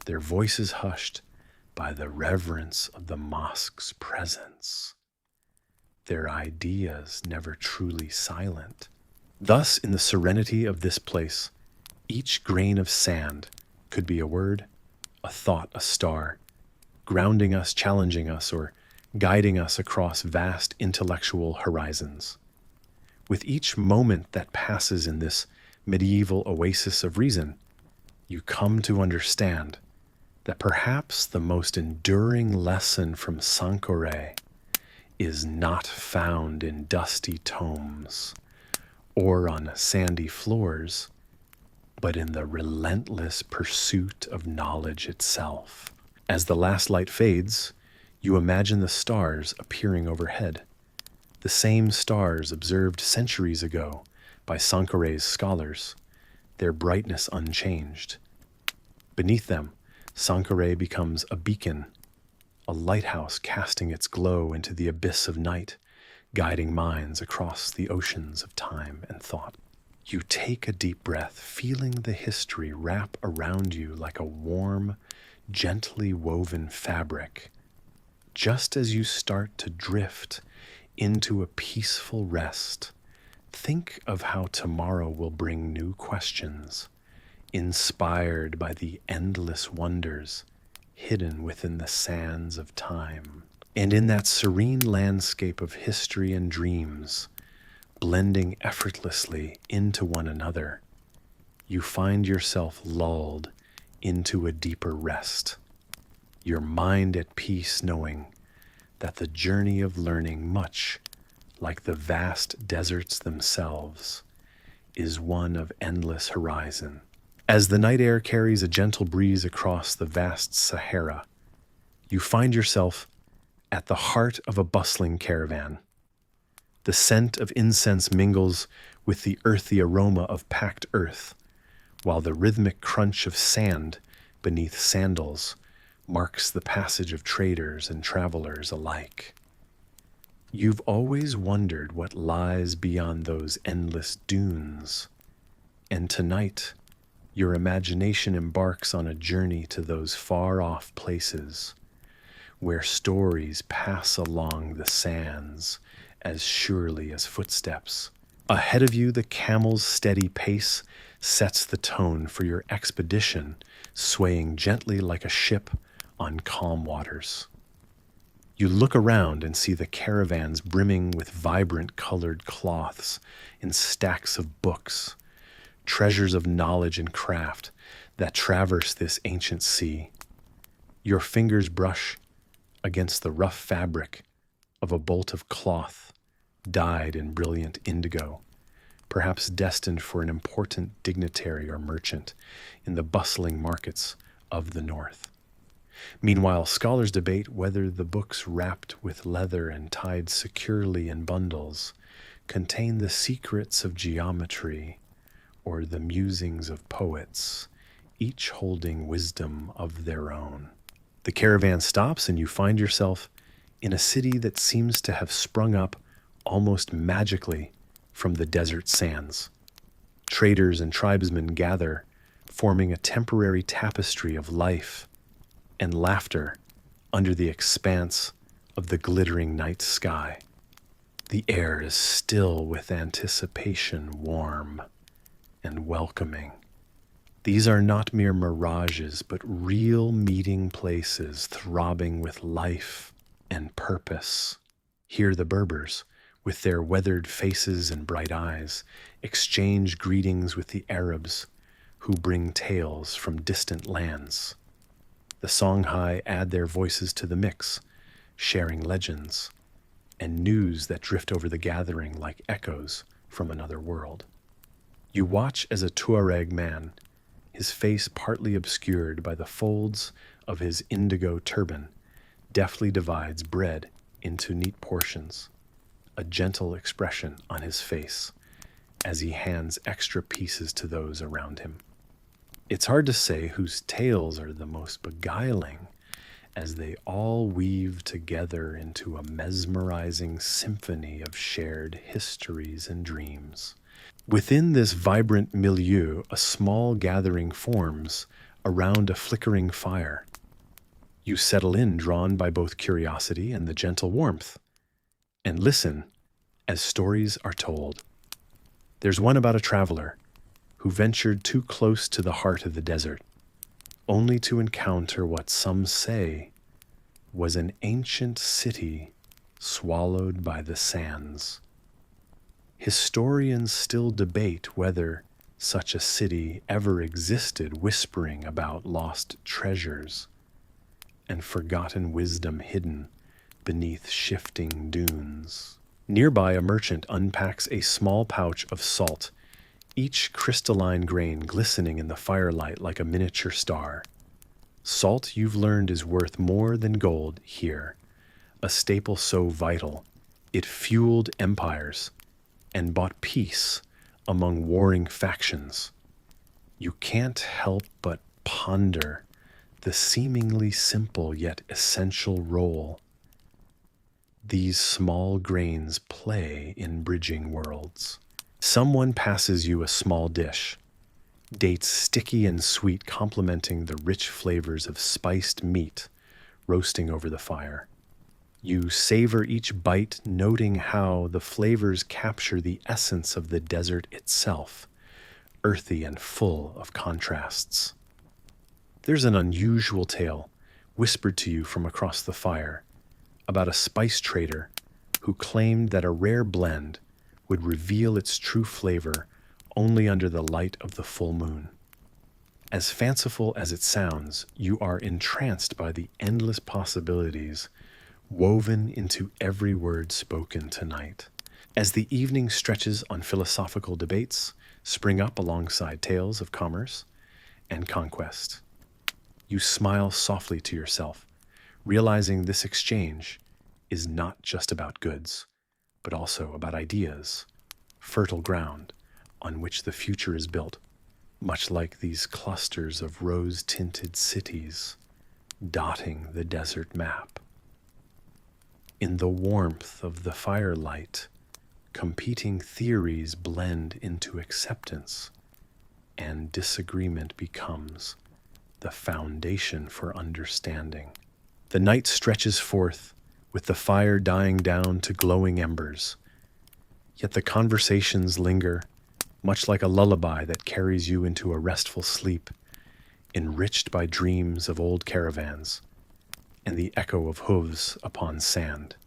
their voices hushed by the reverence of the mosque's presence, their ideas never truly silent. Thus, in the serenity of this place, each grain of sand could be a word, a thought, a star, grounding us, challenging us, or guiding us across vast intellectual horizons. With each moment that passes in this medieval oasis of reason, you come to understand that perhaps the most enduring lesson from Sankoré is not found in dusty tomes or on sandy floors, but in the relentless pursuit of knowledge itself. As the last light fades, you imagine the stars appearing overhead, the same stars observed centuries ago by Sankoré's scholars, their brightness unchanged. Beneath them, Sankoré becomes a beacon, a lighthouse casting its glow into the abyss of night, guiding minds across the oceans of time and thought. You take a deep breath, feeling the history wrap around you like a warm, gently woven fabric. Just as you start to drift into a peaceful rest, think of how tomorrow will bring new questions, inspired by the endless wonders hidden within the sands of time. And in that serene landscape of history and dreams, blending effortlessly into one another, you find yourself lulled into a deeper rest, your mind at peace knowing that the journey of learning, much like the vast deserts themselves, is one of endless horizon. As the night air carries a gentle breeze across the vast Sahara, you find yourself at the heart of a bustling caravan. The scent of incense mingles with the earthy aroma of packed earth, while the rhythmic crunch of sand beneath sandals marks the passage of traders and travelers alike. You've always wondered what lies beyond those endless dunes, and tonight your imagination embarks on a journey to those far-off places where stories pass along the sands as surely as footsteps. Ahead of you, the camel's steady pace sets the tone for your expedition, swaying gently like a ship on calm waters. You look around and see the caravans brimming with vibrant colored cloths and stacks of books, treasures of knowledge and craft that traverse this ancient sea. Your fingers brush against the rough fabric of a bolt of cloth dyed in brilliant indigo, perhaps destined for an important dignitary or merchant in the bustling markets of the north. Meanwhile, scholars debate whether the books wrapped with leather and tied securely in bundles contain the secrets of geometry or the musings of poets, each holding wisdom of their own. The caravan stops and you find yourself in a city that seems to have sprung up almost magically from the desert sands. Traders and tribesmen gather, forming a temporary tapestry of life and laughter under the expanse of the glittering night sky. The air is still with anticipation, warm and welcoming. These are not mere mirages, but real meeting places throbbing with life and purpose. Here the Berbers, with their weathered faces and bright eyes, exchange greetings with the Arabs who bring tales from distant lands. The Songhai add their voices to the mix, sharing legends and news that drift over the gathering like echoes from another world. You watch as a Tuareg man, his face partly obscured by the folds of his indigo turban, deftly divides bread into neat portions, a gentle expression on his face as he hands extra pieces to those around him. It's hard to say whose tales are the most beguiling, as they all weave together into a mesmerizing symphony of shared histories and dreams. Within this vibrant milieu, a small gathering forms around a flickering fire. You settle in, drawn by both curiosity and the gentle warmth, and listen as stories are told. There's one about a traveler who ventured too close to the heart of the desert, only to encounter what some say was an ancient city swallowed by the sands. Historians still debate whether such a city ever existed, whispering about lost treasures and forgotten wisdom hidden beneath shifting dunes. Nearby, a merchant unpacks a small pouch of salt, each crystalline grain glistening in the firelight like a miniature star. Salt, you've learned, is worth more than gold here, a staple so vital it fueled empires and bought peace among warring factions. You can't help but ponder the seemingly simple yet essential role these small grains play in bridging worlds. Someone passes you a small dish, dates sticky and sweet complementing the rich flavors of spiced meat roasting over the fire. You savor each bite, noting how the flavors capture the essence of the desert itself, earthy and full of contrasts. There's an unusual tale whispered to you from across the fire about a spice trader who claimed that a rare blend would reveal its true flavor only under the light of the full moon. As fanciful as it sounds, you are entranced by the endless possibilities woven into every word spoken tonight. As the evening stretches on philosophical debates, spring up alongside tales of commerce and conquest. You smile softly to yourself, realizing this exchange is not just about goods, but also about ideas, fertile ground on which the future is built, much like these clusters of rose-tinted cities dotting the desert map. In the warmth of the firelight, competing theories blend into acceptance, and disagreement becomes the foundation for understanding. The night stretches forth, with the fire dying down to glowing embers. Yet the conversations linger, much like a lullaby that carries you into a restful sleep, enriched by dreams of old caravans and the echo of hooves upon sand.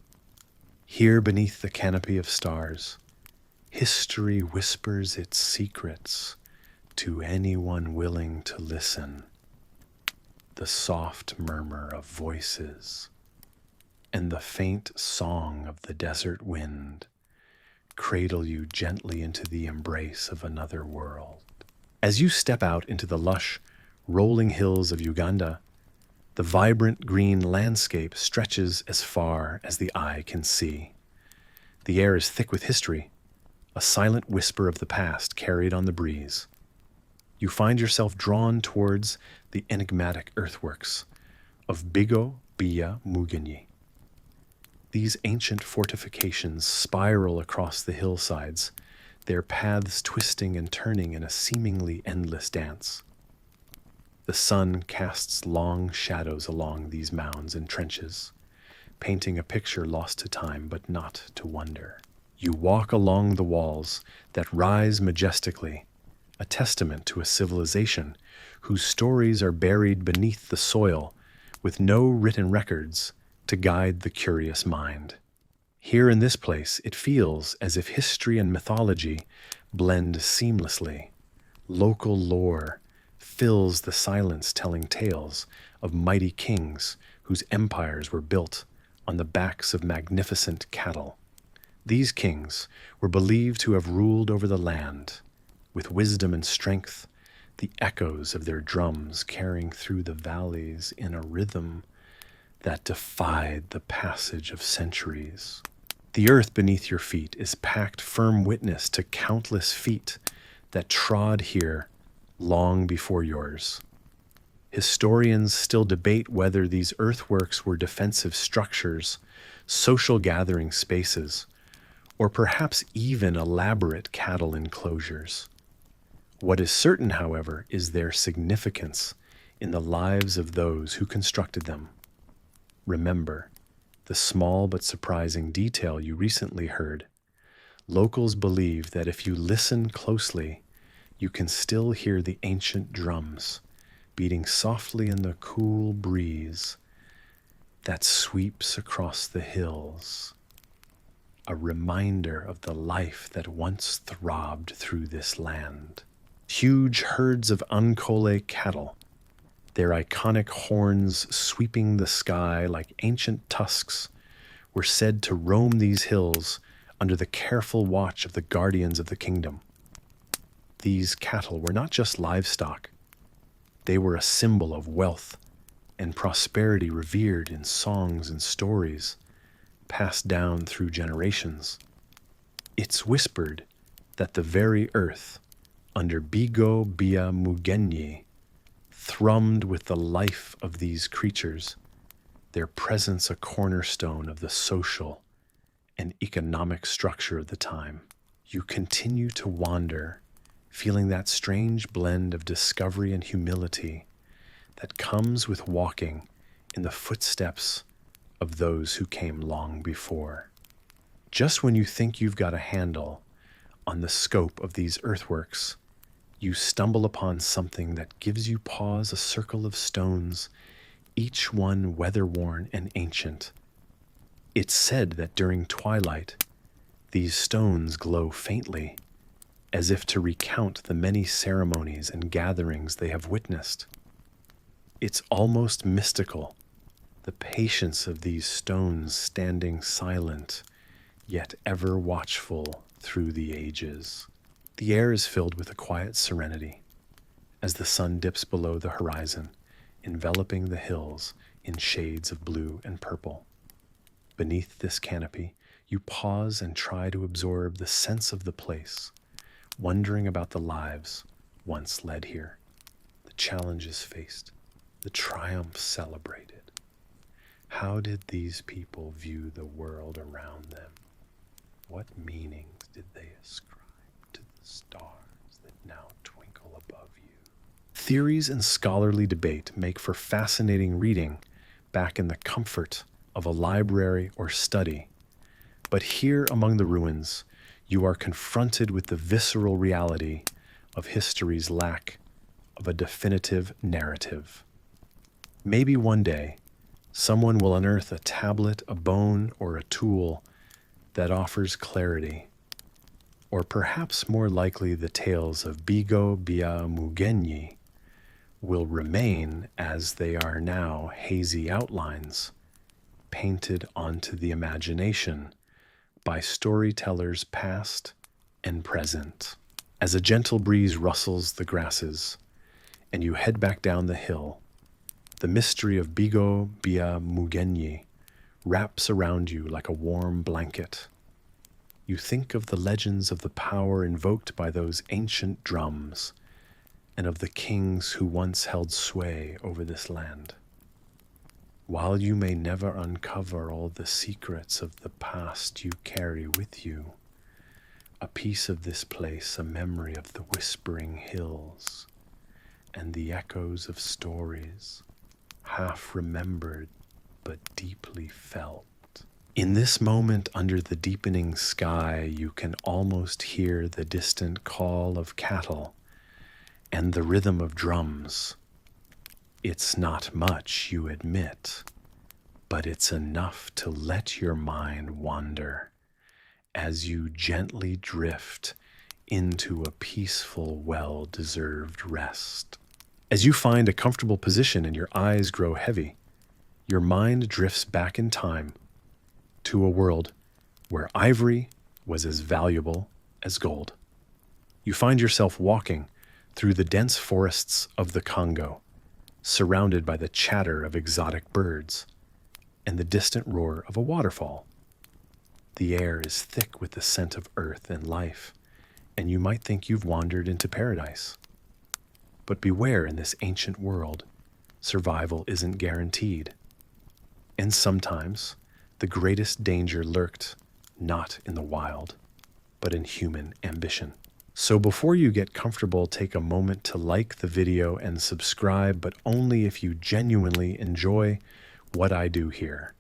Here beneath the canopy of stars, history whispers its secrets to anyone willing to listen. The soft murmur of voices and the faint song of the desert wind cradle you gently into the embrace of another world. As you step out into the lush, rolling hills of Uganda, the vibrant green landscape stretches as far as the eye can see. The air is thick with history, a silent whisper of the past carried on the breeze. You find yourself drawn towards the enigmatic earthworks of Bigo Bia Mugenyi. These ancient fortifications spiral across the hillsides, their paths twisting and turning in a seemingly endless dance. The sun casts long shadows along these mounds and trenches, painting a picture lost to time but not to wonder. You walk along the walls that rise majestically, a testament to a civilization whose stories are buried beneath the soil with no written records to guide the curious mind. Here in this place, it feels as if history and mythology blend seamlessly. Local lore fills the silence, telling tales of mighty kings whose empires were built on the backs of magnificent cattle. These kings were believed to have ruled over the land, with wisdom and strength, the echoes of their drums carrying through the valleys in a rhythm that defied the passage of centuries. The earth beneath your feet is packed firm witness to countless feet that trod here long before yours. Historians still debate whether these earthworks were defensive structures, social gathering spaces, or perhaps even elaborate cattle enclosures. What is certain, however, is their significance in the lives of those who constructed them. Remember, the small but surprising detail you recently heard. Locals believe that if you listen closely, you can still hear the ancient drums beating softly in the cool breeze that sweeps across the hills, a reminder of the life that once throbbed through this land. Huge herds of Ankole cattle, their iconic horns sweeping the sky like ancient tusks, were said to roam these hills under the careful watch of the guardians of the kingdom. These cattle were not just livestock. They were a symbol of wealth and prosperity revered in songs and stories passed down through generations. It's whispered that the very earth under Bigo Bia Mugenyi thrummed with the life of these creatures, their presence a cornerstone of the social and economic structure of the time. You continue to wander, feeling that strange blend of discovery and humility that comes with walking in the footsteps of those who came long before. Just when you think you've got a handle on the scope of these earthworks, you stumble upon something that gives you pause, a circle of stones, each one weather-worn and ancient. It's said that during twilight, these stones glow faintly, as if to recount the many ceremonies and gatherings they have witnessed. It's almost mystical, the patience of these stones standing silent, yet ever watchful through the ages. The air is filled with a quiet serenity as the sun dips below the horizon, enveloping the hills in shades of blue and purple. Beneath this canopy, you pause and try to absorb the sense of the place, wondering about the lives once led here, the challenges faced, the triumphs celebrated. How did these people view the world around them? What meanings did they ascribe to the stars that now twinkle above you? Theories and scholarly debate make for fascinating reading back in the comfort of a library or study. But here among the ruins, you are confronted with the visceral reality of history's lack of a definitive narrative. Maybe one day, someone will unearth a tablet, a bone, or a tool that offers clarity, or perhaps more likely the tales of Bigo Bia Mugenyi will remain as they are now, hazy outlines painted onto the imagination by storytellers past and present. As a gentle breeze rustles the grasses and you head back down the hill, the mystery of Bigo Bia Mugenyi wraps around you like a warm blanket. You think of the legends of the power invoked by those ancient drums and of the kings who once held sway over this land. While you may never uncover all the secrets of the past you carry with you, a piece of this place, a memory of the whispering hills and the echoes of stories, half remembered but deeply felt. In this moment under the deepening sky, you can almost hear the distant call of cattle and the rhythm of drums. It's not much, you admit, but it's enough to let your mind wander as you gently drift into a peaceful, well-deserved rest. As you find a comfortable position and your eyes grow heavy, your mind drifts back in time to a world where ivory was as valuable as gold. You find yourself walking through the dense forests of the Congo, surrounded by the chatter of exotic birds and the distant roar of a waterfall. The air is thick with the scent of earth and life, and you might think you've wandered into paradise. But beware, in this ancient world, survival isn't guaranteed. And sometimes, the greatest danger lurked not in the wild, but in human ambition. So before you get comfortable, take a moment to like the video and subscribe, but only if you genuinely enjoy what I do here.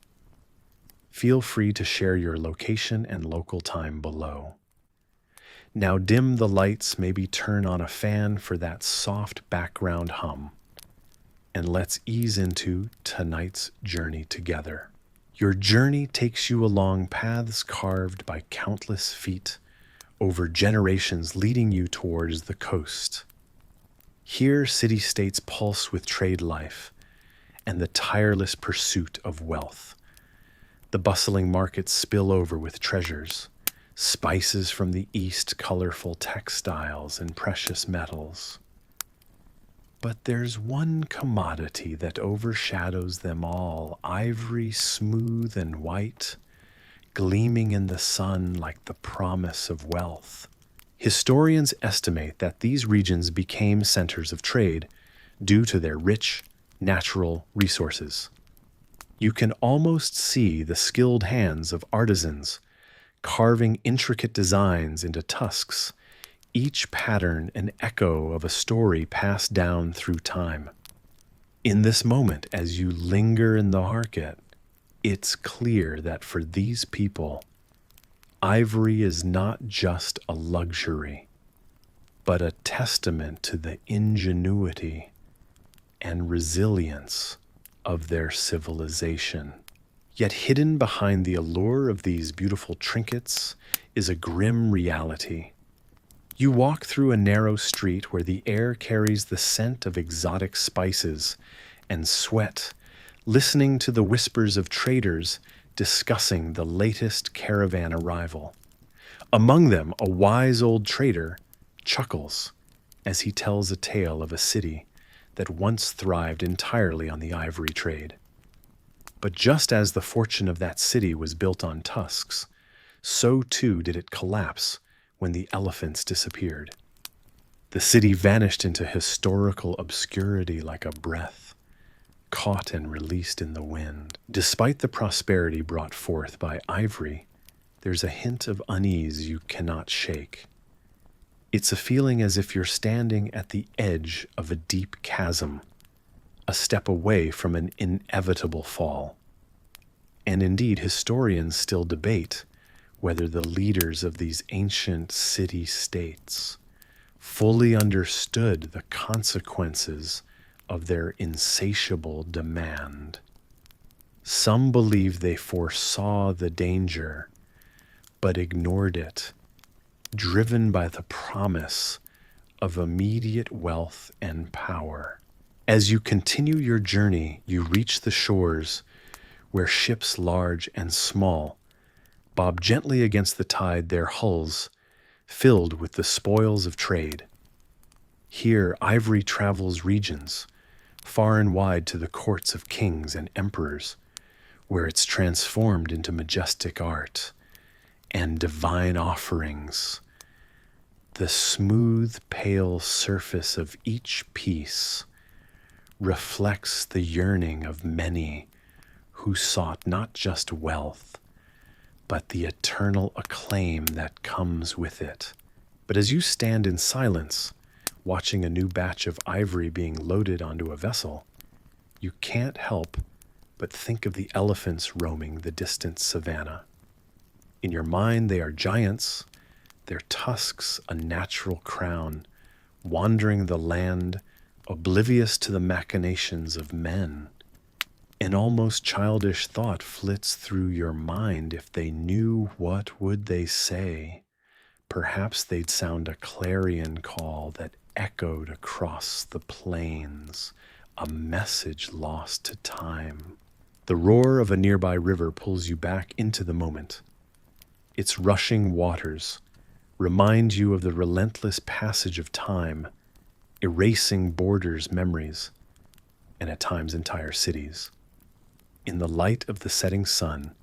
Feel free to share your location and local time below. Now dim the lights, maybe turn on a fan for that soft background hum. And let's ease into tonight's journey together. Your journey takes you along paths carved by countless feet over generations, leading you towards the coast. Here, city-states pulse with trade life and the tireless pursuit of wealth. The bustling markets spill over with treasures, spices from the east, colorful textiles, and precious metals. But there's one commodity that overshadows them all, ivory, smooth and white, gleaming in the sun like the promise of wealth. Historians estimate that these regions became centers of trade due to their rich, natural resources. You can almost see the skilled hands of artisans carving intricate designs into tusks, each pattern an echo of a story passed down through time. In this moment, as you linger in the market, it's clear that for these people, ivory is not just a luxury, but a testament to the ingenuity and resilience of their civilization. Yet hidden behind the allure of these beautiful trinkets is a grim reality. You walk through a narrow street where the air carries the scent of exotic spices and sweat, listening to the whispers of traders discussing the latest caravan arrival. Among them, a wise old trader chuckles as he tells a tale of a city that once thrived entirely on the ivory trade. But just as the fortune of that city was built on tusks, so too did it collapse when the elephants disappeared. The city vanished into historical obscurity like a breath, caught and released in the wind. Despite the prosperity brought forth by ivory, there's a hint of unease you cannot shake. It's a feeling as if you're standing at the edge of a deep chasm, a step away from an inevitable fall. And indeed, historians still debate whether the leaders of these ancient city-states fully understood the consequences of their insatiable demand. Some believe they foresaw the danger, but ignored it, driven by the promise of immediate wealth and power. As you continue your journey, you reach the shores where ships large and small bob gently against the tide, their hulls filled with the spoils of trade. Here, ivory travels regions, far and wide to the courts of kings and emperors, where it's transformed into majestic art and divine offerings. The smooth, pale surface of each piece reflects the yearning of many who sought not just wealth, but the eternal acclaim that comes with it. But as you stand in silence, watching a new batch of ivory being loaded onto a vessel, you can't help but think of the elephants roaming the distant savanna. In your mind, they are giants, their tusks a natural crown, wandering the land, oblivious to the machinations of men. An almost childish thought flits through your mind. If they knew, what would they say? Perhaps they'd sound a clarion call that echoed across the plains, a message lost to time. The roar of a nearby river pulls you back into the moment. Its rushing waters remind you of the relentless passage of time, erasing borders, memories, and at times entire cities. In the light of the setting sun,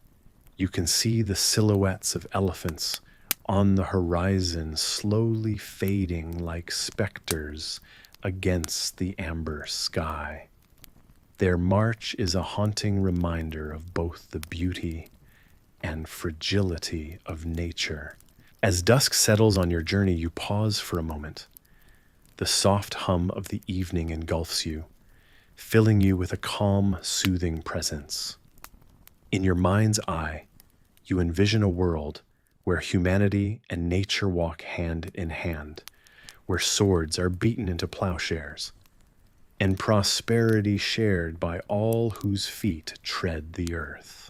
you can see the silhouettes of elephants on the horizon slowly fading like specters against the amber sky. Their march is a haunting reminder of both the beauty and fragility of nature. As dusk settles on your journey, you pause for a moment. The soft hum of the evening engulfs you, filling you with a calm, soothing presence. In your mind's eye, you envision a world where humanity and nature walk hand in hand, where swords are beaten into plowshares, and prosperity shared by all whose feet tread the earth.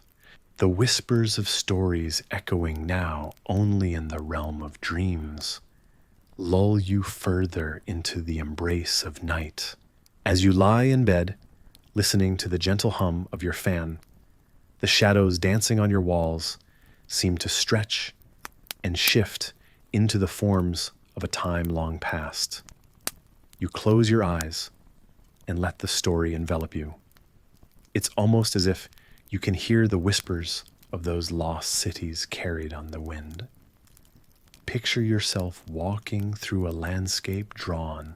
The whispers of stories echoing now only in the realm of dreams lull you further into the embrace of night. As you lie in bed, listening to the gentle hum of your fan, the shadows dancing on your walls seem to stretch and shift into the forms of a time long past. You close your eyes and let the story envelop you. It's almost as if you can hear the whispers of those lost cities carried on the wind. Picture yourself walking through a landscape drawn,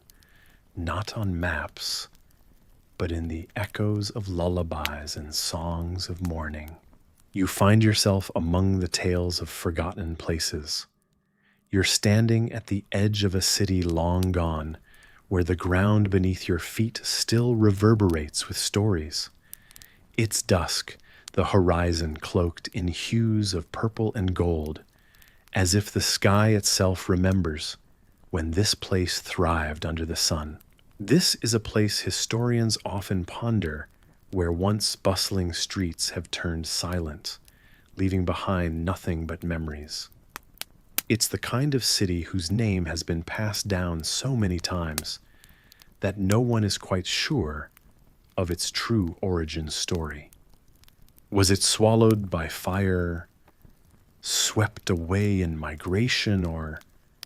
not on maps, but in the echoes of lullabies and songs of morning. You find yourself among the tales of forgotten places. You're standing at the edge of a city long gone, where the ground beneath your feet still reverberates with stories. It's dusk, the horizon cloaked in hues of purple and gold, as if the sky itself remembers when this place thrived under the sun. This is a place historians often ponder, where once bustling streets have turned silent, leaving behind nothing but memories. It's the kind of city whose name has been passed down so many times that no one is quite sure of its true origin story. Was it swallowed by fire, swept away in migration, or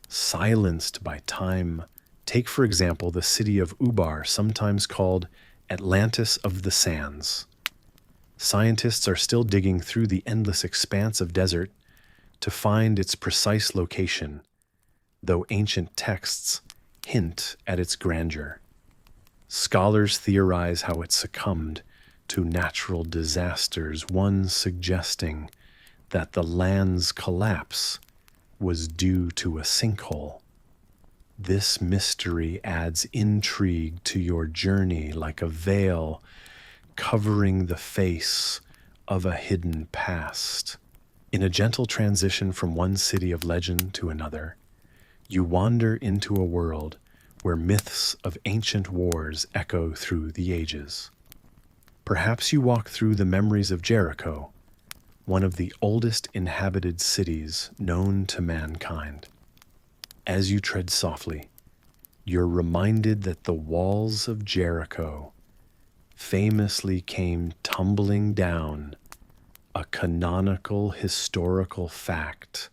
silenced by time? Take, for example, the city of Ubar, sometimes called Atlantis of the Sands. Scientists are still digging through the endless expanse of desert to find its precise location, though ancient texts hint at its grandeur. Scholars theorize how it succumbed to natural disasters, one suggesting that the land's collapse was due to a sinkhole. This mystery adds intrigue to your journey, like a veil covering the face of a hidden past. In a gentle transition from one city of legend to another, you wander into a world where myths of ancient wars echo through the ages. Perhaps you walk through the memories of Jericho, one of the oldest inhabited cities known to mankind. As you tread softly, you're reminded that the walls of Jericho famously came tumbling down, a canonical historical fact,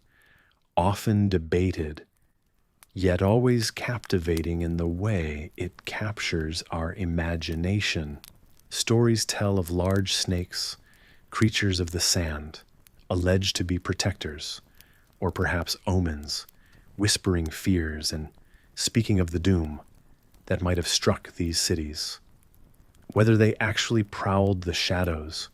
often debated, yet always captivating in the way it captures our imagination. Stories tell of large snakes, creatures of the sand, alleged to be protectors, or perhaps omens, whispering fears and speaking of the doom that might have struck these cities. Whether they actually prowled the shadows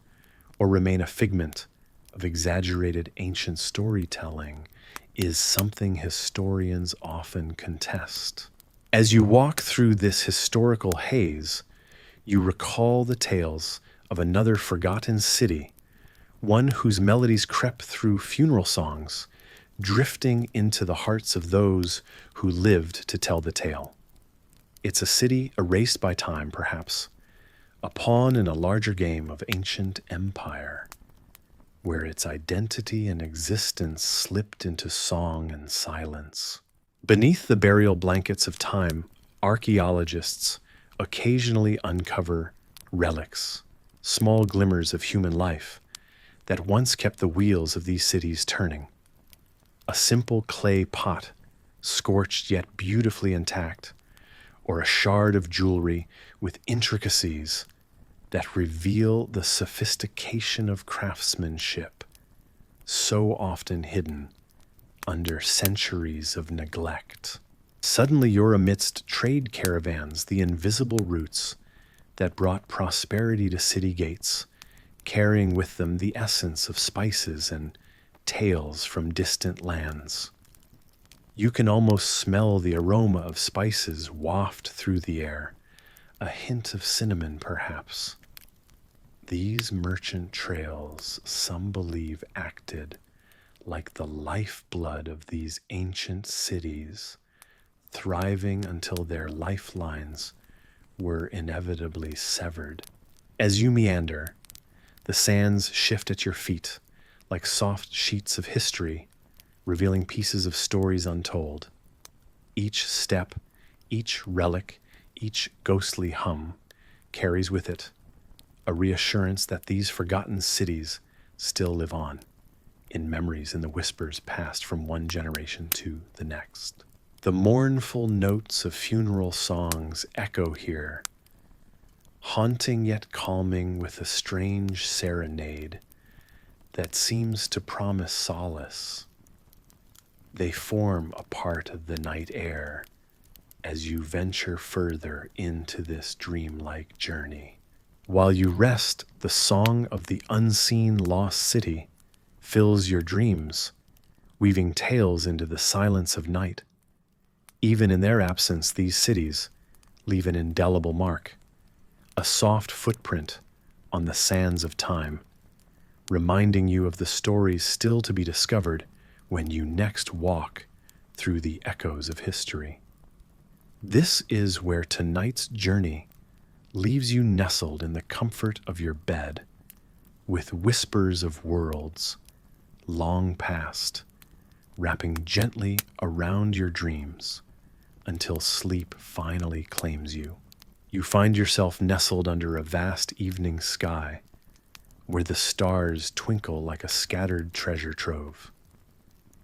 or remain a figment of exaggerated ancient storytelling is something historians often contest. As you walk through this historical haze, you recall the tales of another forgotten city, one whose melodies crept through funeral songs, drifting into the hearts of those who lived to tell the tale. It's a city erased by time, perhaps, a pawn in a larger game of ancient empire, where its identity and existence slipped into song and silence. Beneath the burial blankets of time, archaeologists occasionally uncover relics, small glimmers of human life that once kept the wheels of these cities turning. A simple clay pot, scorched yet beautifully intact, or a shard of jewelry with intricacies that reveal the sophistication of craftsmanship, so often hidden under centuries of neglect. Suddenly you're amidst trade caravans, the invisible routes that brought prosperity to city gates, carrying with them the essence of spices and tales from distant lands. You can almost smell the aroma of spices waft through the air, a hint of cinnamon perhaps. These merchant trails, some believe, acted like the lifeblood of these ancient cities, thriving until their lifelines were inevitably severed. As you meander, the sands shift at your feet like soft sheets of history, revealing pieces of stories untold. Each step, each relic, each ghostly hum carries with it a reassurance that these forgotten cities still live on, in memories and the whispers passed from one generation to the next. The mournful notes of funeral songs echo here, haunting yet calming with a strange serenade that seems to promise solace. They form a part of the night air as you venture further into this dreamlike journey. While you rest, the song of the unseen lost city fills your dreams, weaving tales into the silence of night. Even in their absence, these cities leave an indelible mark, a soft footprint on the sands of time, reminding you of the stories still to be discovered when you next walk through the echoes of history. This is where tonight's journey leaves you nestled in the comfort of your bed, with whispers of worlds long past, wrapping gently around your dreams until sleep finally claims you. You find yourself nestled under a vast evening sky, where the stars twinkle like a scattered treasure trove.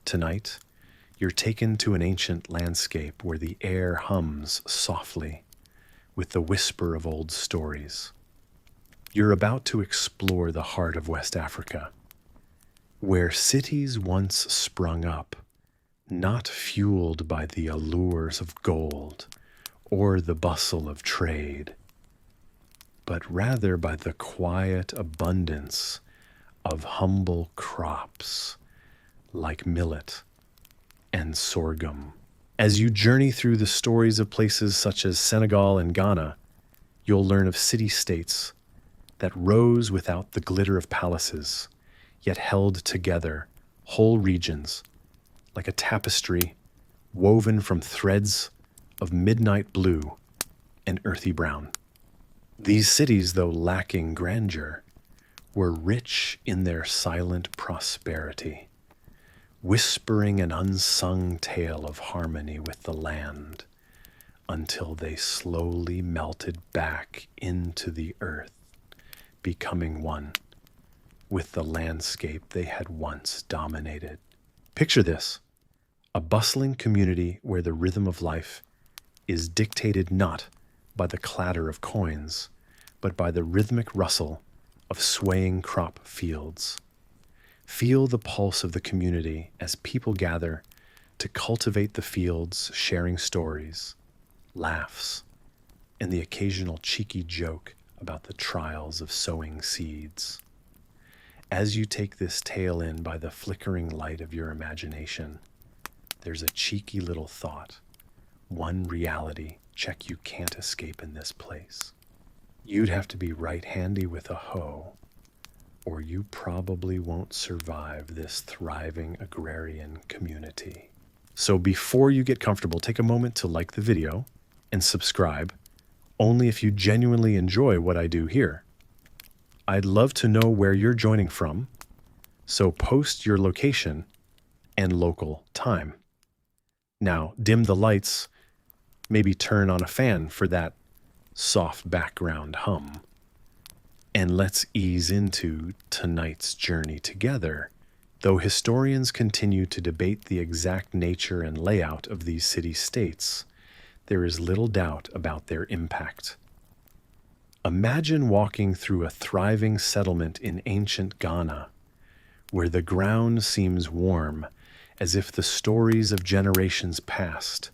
Tonight, you're taken to an ancient landscape where the air hums softly with the whisper of old stories. You're about to explore the heart of West Africa, where cities once sprung up, not fueled by the allures of gold or the bustle of trade, but rather by the quiet abundance of humble crops like millet and sorghum. As you journey through the stories of places such as Senegal and Ghana, you'll learn of city-states that rose without the glitter of palaces, yet held together whole regions like a tapestry woven from threads of midnight blue and earthy brown. These cities, though lacking grandeur, were rich in their silent prosperity, whispering an unsung tale of harmony with the land until they slowly melted back into the earth, becoming one with the landscape they had once dominated. Picture this, a bustling community where the rhythm of life is dictated not by the clatter of coins, but by the rhythmic rustle of swaying crop fields. Feel the pulse of the community as people gather to cultivate the fields, sharing stories, laughs, and the occasional cheeky joke about the trials of sowing seeds. As you take this tale in by the flickering light of your imagination, there's a cheeky little thought, one reality check you can't escape in this place. You'd have to be right-handy with a hoe, or you probably won't survive this thriving agrarian community. So before you get comfortable, take a moment to like the video and subscribe, only if you genuinely enjoy what I do here. I'd love to know where you're joining from, so post your location and local time. Now, dim the lights, maybe turn on a fan for that soft background hum, and let's ease into tonight's journey together. Though historians continue to debate the exact nature and layout of these city-states, there is little doubt about their impact. Imagine walking through a thriving settlement in ancient Ghana, where the ground seems warm, as if the stories of generations past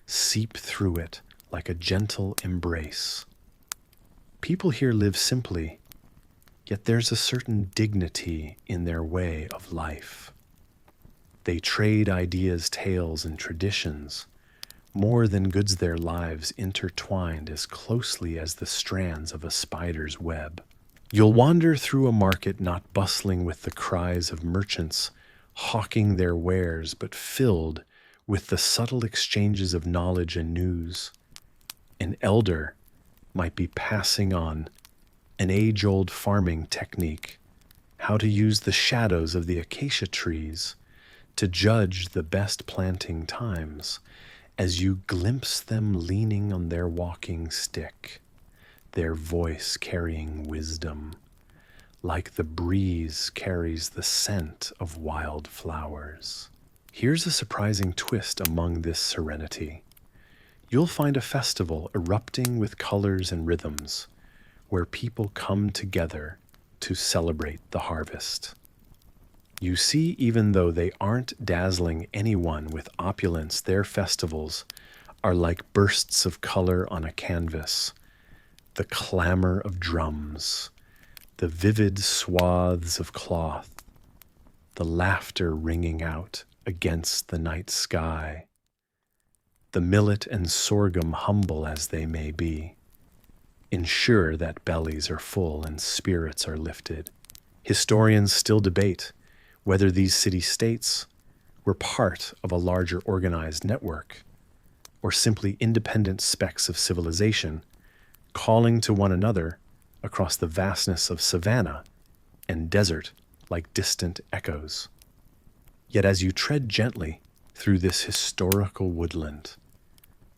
seep through it like a gentle embrace. People here live simply, yet there's a certain dignity in their way of life. They trade ideas, tales, and traditions more than goods, their lives intertwined as closely as the strands of a spider's web. You'll wander through a market not bustling with the cries of merchants hawking their wares, but filled with the subtle exchanges of knowledge and news. An elder might be passing on an age-old farming technique, how to use the shadows of the acacia trees to judge the best planting times, as you glimpse them leaning on their walking stick, their voice carrying wisdom, like the breeze carries the scent of wild flowers. Here's a surprising twist among this serenity. You'll find a festival erupting with colors and rhythms, where people come together to celebrate the harvest. You see, even though they aren't dazzling anyone with opulence, their festivals are like bursts of color on a canvas, the clamor of drums, the vivid swaths of cloth, the laughter ringing out against the night sky. The millet and sorghum, humble as they may be, ensure that bellies are full and spirits are lifted. Historians still debate whether these city-states were part of a larger organized network, or simply independent specks of civilization calling to one another across the vastness of savanna and desert like distant echoes. Yet as you tread gently through this historical woodland,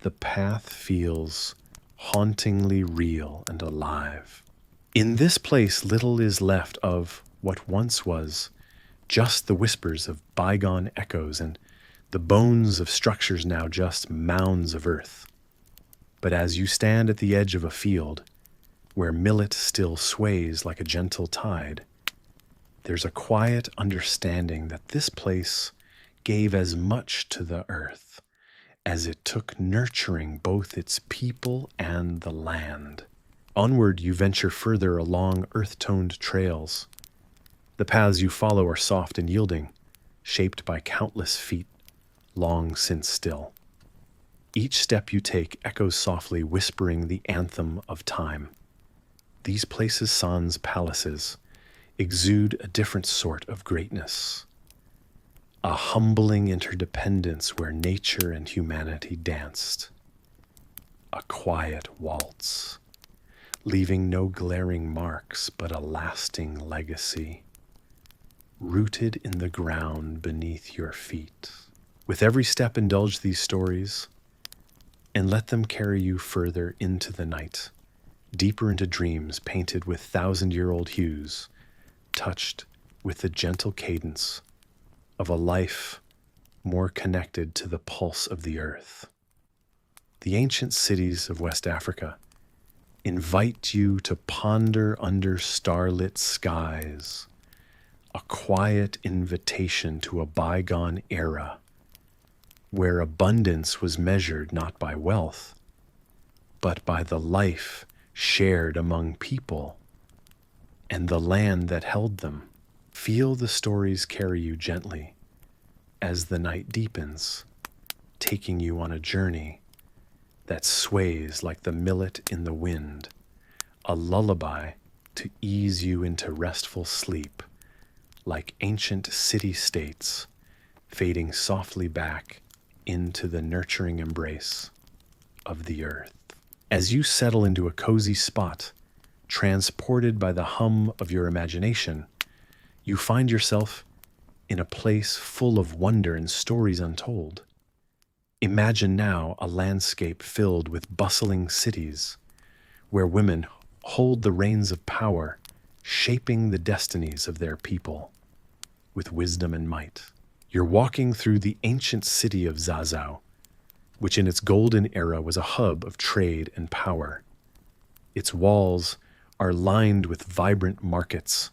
the path feels hauntingly real and alive. In this place, little is left of what once was, just the whispers of bygone echoes and the bones of structures now just mounds of earth. But as you stand at the edge of a field where millet still sways like a gentle tide, there's a quiet understanding that this place gave as much to the earth as it took nurturing both its people and the land. Onward you venture further along earth-toned trails. The paths you follow are soft and yielding, shaped by countless feet, long since still. Each step you take echoes softly, whispering the anthem of time. These places, sans palaces, exude a different sort of greatness, a humbling interdependence where nature and humanity danced, a quiet waltz, leaving no glaring marks but a lasting legacy, rooted in the ground beneath your feet. With every step, indulge these stories and let them carry you further into the night, deeper into dreams painted with thousand-year-old hues, touched with the gentle cadence of a life more connected to the pulse of the earth. The ancient cities of West Africa invite you to ponder under starlit skies, a quiet invitation to a bygone era where abundance was measured not by wealth, but by the life shared among people and the land that held them. Feel the stories carry you gently as the night deepens, taking you on a journey that sways like the millet in the wind, a lullaby to ease you into restful sleep, like ancient city-states fading softly back into the nurturing embrace of the earth. As you settle into a cozy spot, transported by the hum of your imagination, you find yourself in a place full of wonder and stories untold. Imagine now a landscape filled with bustling cities, where women hold the reins of power, shaping the destinies of their people with wisdom and might. You're walking through the ancient city of Zazao, which in its golden era was a hub of trade and power. Its walls are lined with vibrant markets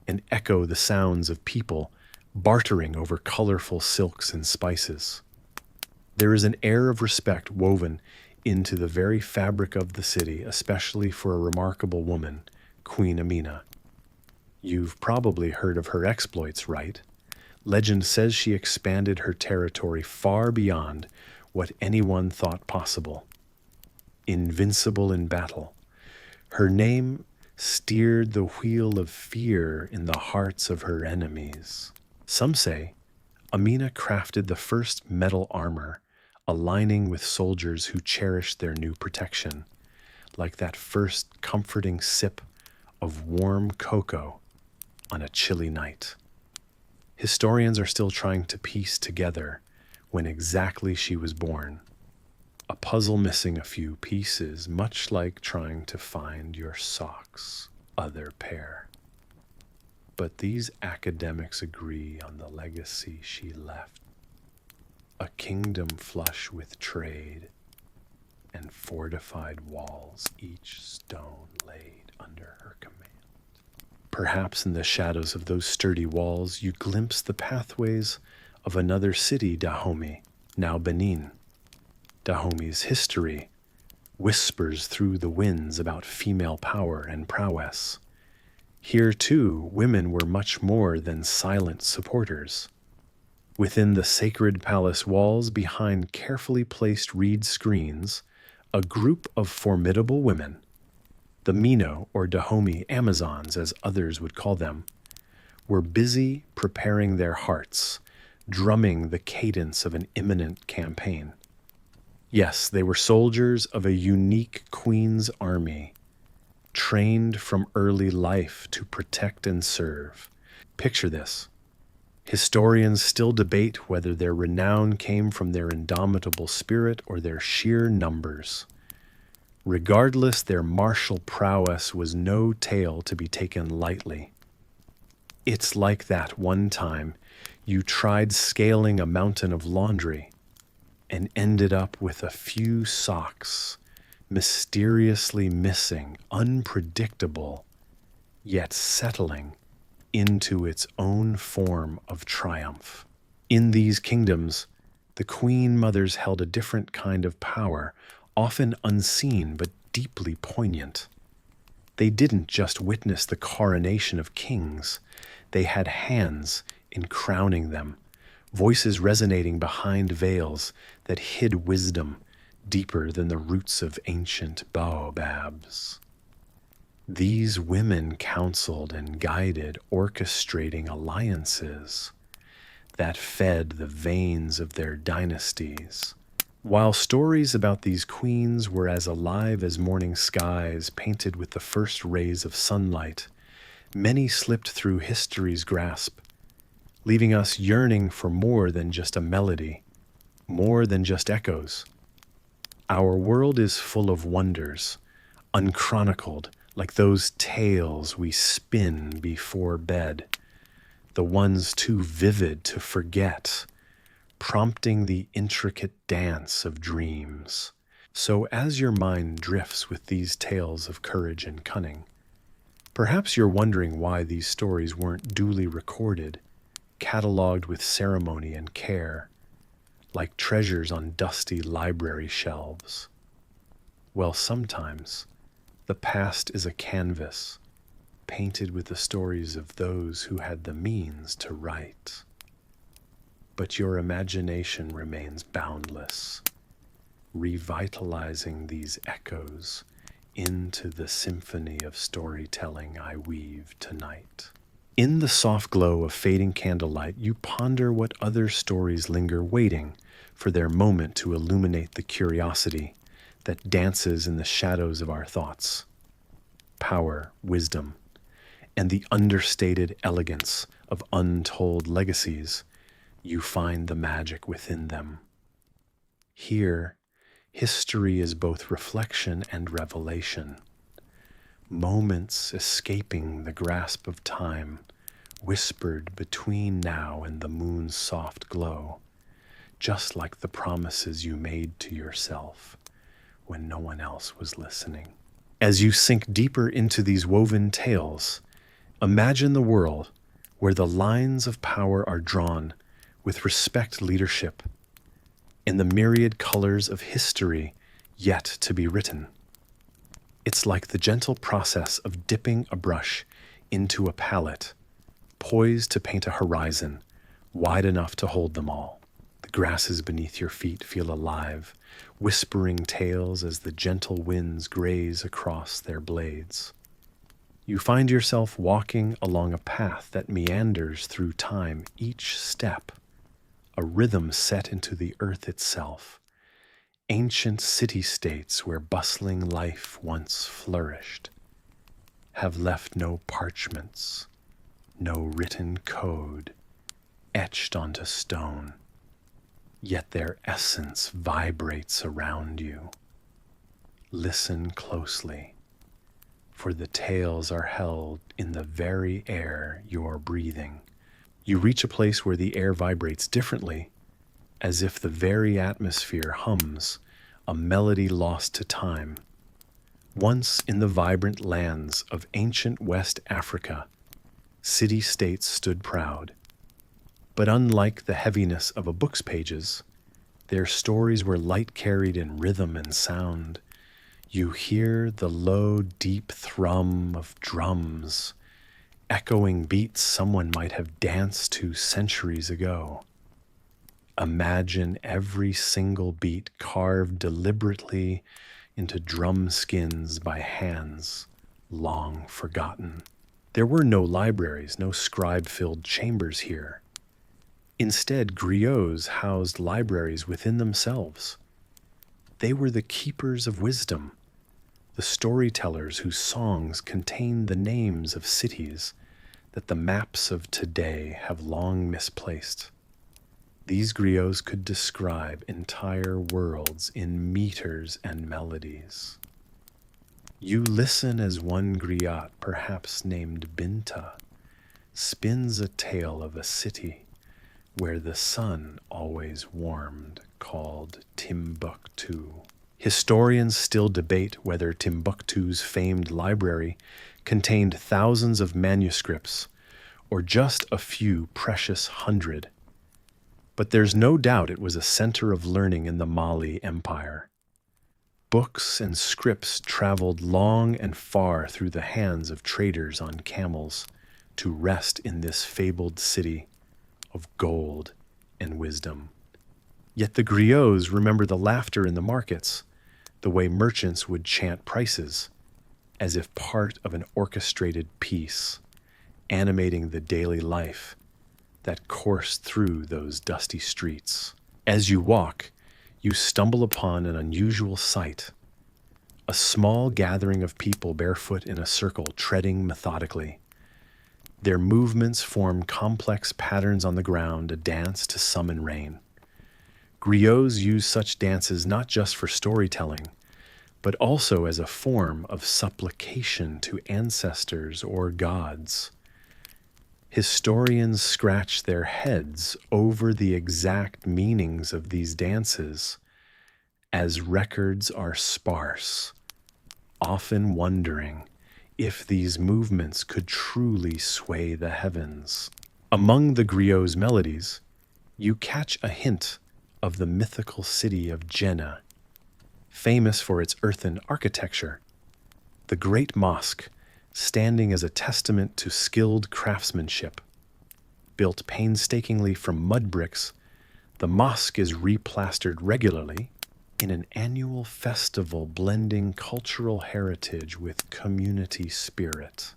and echo the sounds of people bartering over colorful silks and spices. There is an air of respect woven into the very fabric of the city, especially for a remarkable woman, Queen Amina. You've probably heard of her exploits, right? Legend says she expanded her territory far beyond what anyone thought possible. Invincible in battle, her name steered the wheel of fear in the hearts of her enemies. Some say Amina crafted the first metal armor, aligning with soldiers who cherished their new protection, like that first comforting sip of warm cocoa on a chilly night. Historians are still trying to piece together when exactly she was born. A puzzle missing a few pieces, much like trying to find your socks' other pair. But these academics agree on the legacy she left. A kingdom flush with trade and fortified walls, each stone laid under her command. Perhaps in the shadows of those sturdy walls you glimpse the pathways of another city, Dahomey, now Benin. Dahomey's history whispers through the winds about female power and prowess. Here, too, women were much more than silent supporters. Within the sacred palace walls, behind carefully placed reed screens, a group of formidable women, the Mino or Dahomey Amazons as others would call them, were busy preparing their hearts, drumming the cadence of an imminent campaign. Yes, they were soldiers of a unique queen's army, trained from early life to protect and serve. Picture this. Historians still debate whether their renown came from their indomitable spirit or their sheer numbers. Regardless, their martial prowess was no tale to be taken lightly. It's like that one time you tried scaling a mountain of laundry and ended up with a few socks mysteriously missing, unpredictable, yet settling into its own form of triumph. In these kingdoms, the queen mothers held a different kind of power, often unseen but deeply poignant. They didn't just witness the coronation of kings, they had hands in crowning them, voices resonating behind veils that hid wisdom deeper than the roots of ancient baobabs. These women counseled and guided, orchestrating alliances that fed the veins of their dynasties. While stories about these queens were as alive as morning skies painted with the first rays of sunlight, many slipped through history's grasp, leaving us yearning for more than just a melody, more than just echoes. Our world is full of wonders, unchronicled, like those tales we spin before bed, the ones too vivid to forget, prompting the intricate dance of dreams. So as your mind drifts with these tales of courage and cunning, perhaps you're wondering why these stories weren't duly recorded, cataloged with ceremony and care, like treasures on dusty library shelves. Well, sometimes the past is a canvas painted with the stories of those who had the means to write. But your imagination remains boundless, revitalizing these echoes into the symphony of storytelling I weave tonight. In the soft glow of fading candlelight, you ponder what other stories linger waiting for their moment to illuminate the curiosity that dances in the shadows of our thoughts. Power, wisdom, and the understated elegance of untold legacies, you find the magic within them. Here, history is both reflection and revelation. Moments escaping the grasp of time, whispered between now and the moon's soft glow, just like the promises you made to yourself when no one else was listening. As you sink deeper into these woven tales, imagine the world where the lines of power are drawn with respect leadership, and the myriad colors of history yet to be written. It's like the gentle process of dipping a brush into a palette, poised to paint a horizon wide enough to hold them all. The grasses beneath your feet feel alive, whispering tales as the gentle winds graze across their blades. You find yourself walking along a path that meanders through time, each step a rhythm set into the earth itself. Ancient city-states where bustling life once flourished have left no parchments, no written code etched onto stone, yet their essence vibrates around you. Listen closely, for the tales are held in the very air you're breathing. You reach a place where the air vibrates differently, as if the very atmosphere hums a melody lost to time. Once in the vibrant lands of ancient West Africa, city-states stood proud. But unlike the heaviness of a book's pages, their stories were light carried in rhythm and sound. You hear the low, deep thrum of drums, echoing beats someone might have danced to centuries ago. Imagine every single beat carved deliberately into drum skins by hands long forgotten. There were no libraries, no scribe-filled chambers here. Instead, griots housed libraries within themselves. They were the keepers of wisdom, the storytellers whose songs contain the names of cities that the maps of today have long misplaced. These griots could describe entire worlds in meters and melodies. You listen as one griot, perhaps named Binta, spins a tale of a city where the sun always warmed, called Timbuktu. Historians still debate whether Timbuktu's famed library contained thousands of manuscripts or just a few precious hundred. But there's no doubt it was a center of learning in the Mali Empire. Books and scripts traveled long and far through the hands of traders on camels to rest in this fabled city of gold and wisdom. Yet the griots remember the laughter in the markets, the way merchants would chant prices, as if part of an orchestrated piece, animating the daily life that coursed through those dusty streets. As you walk, you stumble upon an unusual sight. A small gathering of people barefoot in a circle, treading methodically. Their movements form complex patterns on the ground, a dance to summon rain. Griots use such dances not just for storytelling, but also as a form of supplication to ancestors or gods. Historians scratch their heads over the exact meanings of these dances, as records are sparse, often wondering if these movements could truly sway the heavens. Among the griots' melodies, you catch a hint of the mythical city of Djenné, famous for its earthen architecture. The great mosque, standing as a testament to skilled craftsmanship. Built painstakingly from mud bricks, the mosque is replastered regularly in an annual festival blending cultural heritage with community spirit.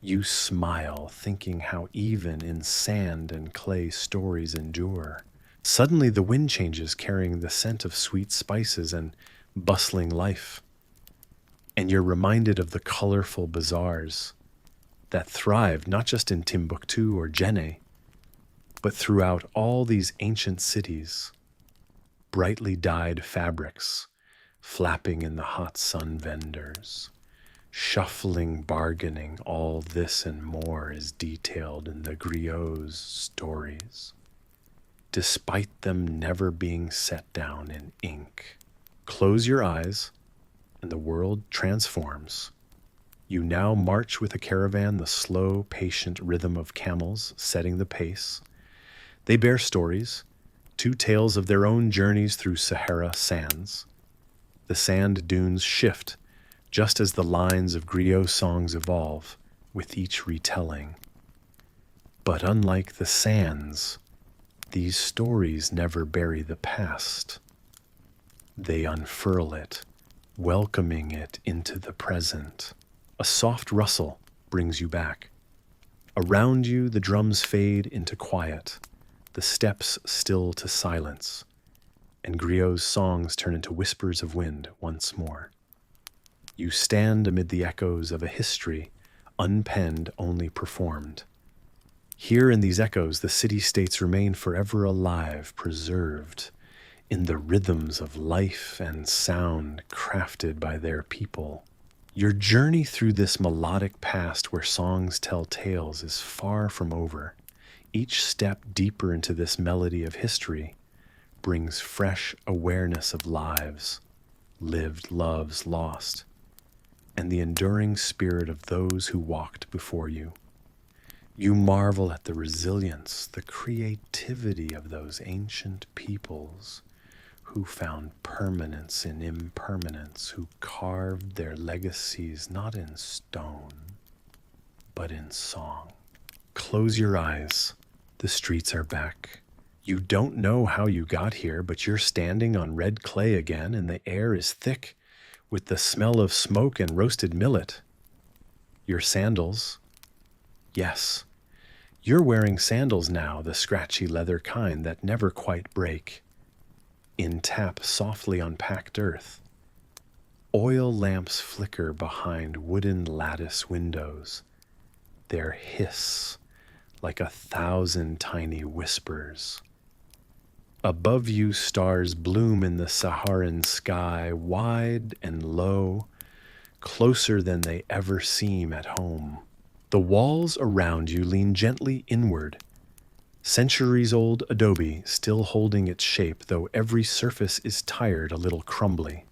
You smile, thinking how even in sand and clay stories endure. Suddenly the wind changes, carrying the scent of sweet spices and bustling life. And you're reminded of the colorful bazaars that thrived not just in Timbuktu or Djenné, but throughout all these ancient cities. Brightly dyed fabrics flapping in the hot sun, vendors shuffling, bargaining. All this and more is detailed in the griots' stories, despite them never being set down in ink. Close your eyes and the world transforms. You now march with a caravan, the slow, patient rhythm of camels setting the pace. They bear stories, two tales of their own journeys through Sahara sands. The sand dunes shift just as the lines of griot songs evolve with each retelling. But unlike the sands, these stories never bury the past. They unfurl it, welcoming it into the present. A soft rustle brings you back. Around you, the drums fade into quiet, the steps still to silence, and griot's songs turn into whispers of wind once more. You stand amid the echoes of a history, unpenned, only performed. Here in these echoes, the city-states remain forever alive, preserved in the rhythms of life and sound crafted by their people. Your journey through this melodic past where songs tell tales is far from over. Each step deeper into this melody of history brings fresh awareness of lives, lived loves lost, and the enduring spirit of those who walked before you. You marvel at the resilience, the creativity of those ancient peoples who found permanence in impermanence, who carved their legacies not in stone, but in song. Close your eyes. The streets are back. You don't know how you got here, but you're standing on red clay again, and the air is thick with the smell of smoke and roasted millet. Your sandals, yes, you're wearing sandals now, the scratchy leather kind that never quite break. In tap softly on packed earth. Oil lamps flicker behind wooden lattice windows. Their hiss like 1,000 tiny whispers. Above you, stars bloom in the Saharan sky, wide and low, closer than they ever seem at home. The walls around you lean gently inward, centuries-old adobe still holding its shape, though every surface is tired, a little crumbly.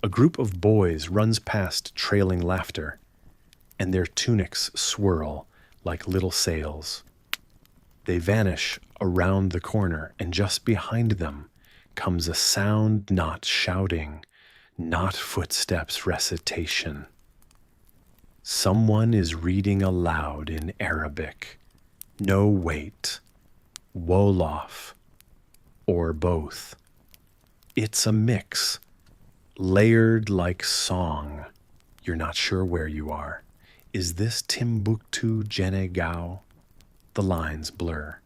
A group of boys runs past trailing laughter, and their tunics swirl like little sails. They vanish around the corner, and just behind them comes a sound not shouting, not footsteps recitation. Someone is reading aloud in Arabic. No wait, Wolof, or both. It's a mix, layered like song. You're not sure where you are. Is this Timbuktu, Djenné Gao? The lines blur.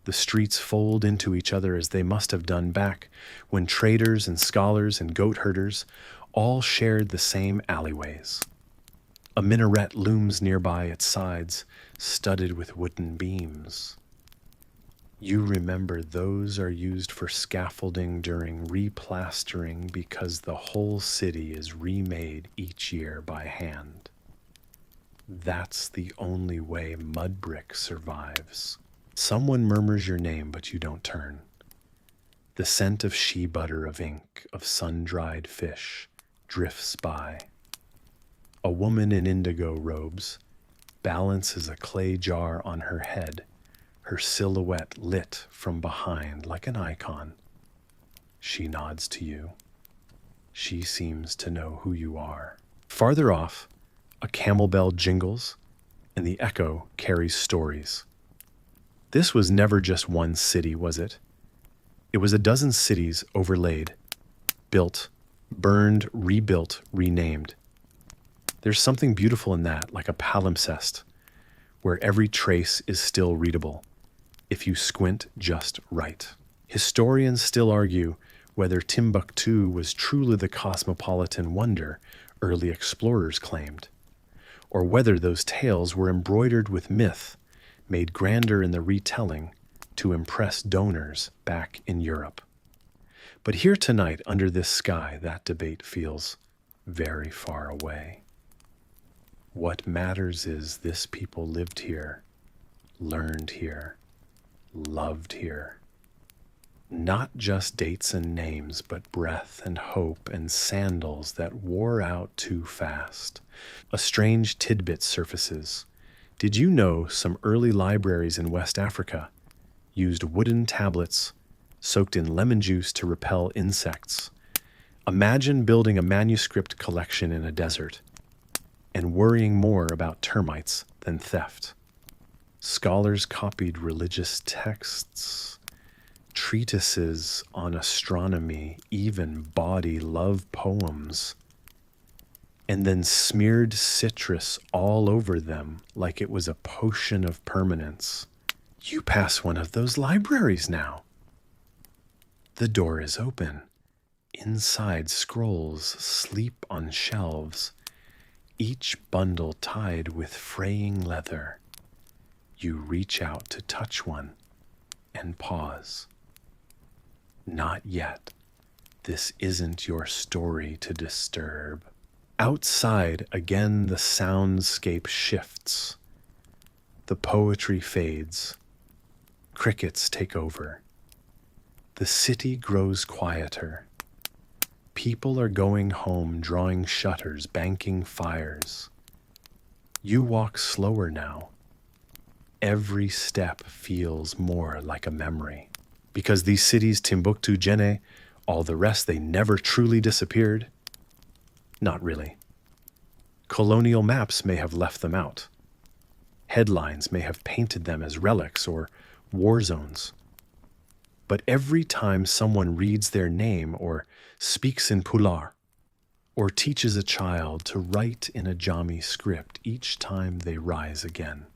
The streets fold into each other as they must have done back when traders and scholars and goat herders all shared the same alleyways. A minaret looms nearby its sides, studded with wooden beams. You remember those are used for scaffolding during replastering because the whole city is remade each year by hand. That's the only way mud brick survives. Someone murmurs your name, but you don't turn. The scent of shea butter, of ink, of sun-dried fish drifts by. A woman in indigo robes balances a clay jar on her head, her silhouette lit from behind like an icon. She nods to you. She seems to know who you are. Farther off, a camel bell jingles, and the echo carries stories. This was never just one city, was it? It was a dozen cities overlaid, built, burned, rebuilt, renamed. There's something beautiful in that, like a palimpsest, where every trace is still readable, if you squint just right. Historians still argue whether Timbuktu was truly the cosmopolitan wonder early explorers claimed, or whether those tales were embroidered with myth, made grander in the retelling to impress donors back in Europe. But here tonight, under this sky, that debate feels very far away. What matters is this people lived here, learned here, loved here. Not just dates and names, but breath and hope and sandals that wore out too fast. A strange tidbit surfaces. Did you know some early libraries in West Africa used wooden tablets soaked in lemon juice to repel insects. Imagine building a manuscript collection in a desert and worrying more about termites than theft. Scholars copied religious texts, treatises on astronomy, even body love poems, and then smeared citrus all over them like it was a potion of permanence. You pass one of those libraries now. The door is open. Inside, scrolls sleep on shelves, each bundle tied with fraying leather. You reach out to touch one and pause. Not yet. This isn't your story to disturb. Outside, again, the soundscape shifts. The poetry fades. Crickets take over. The city grows quieter. People are going home, drawing shutters, banking fires. You walk slower now. Every step feels more like a memory. Because these cities, Timbuktu, Djenné, all the rest, they never truly disappeared. Not really. Colonial maps may have left them out. Headlines may have painted them as relics or war zones. But every time someone reads their name or speaks in Pular or teaches a child to write in a Jami script, each time they rise again.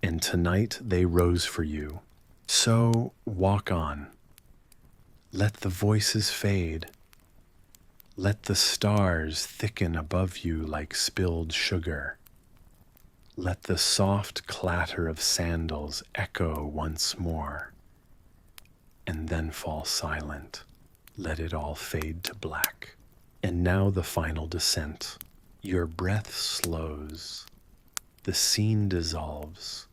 And tonight they rose for you. So walk on. Let the voices fade. Let the stars thicken above you like spilled sugar. Let the soft clatter of sandals echo once more, and then fall silent. Let it all fade to black. And now the final descent. Your breath slows. The scene dissolves.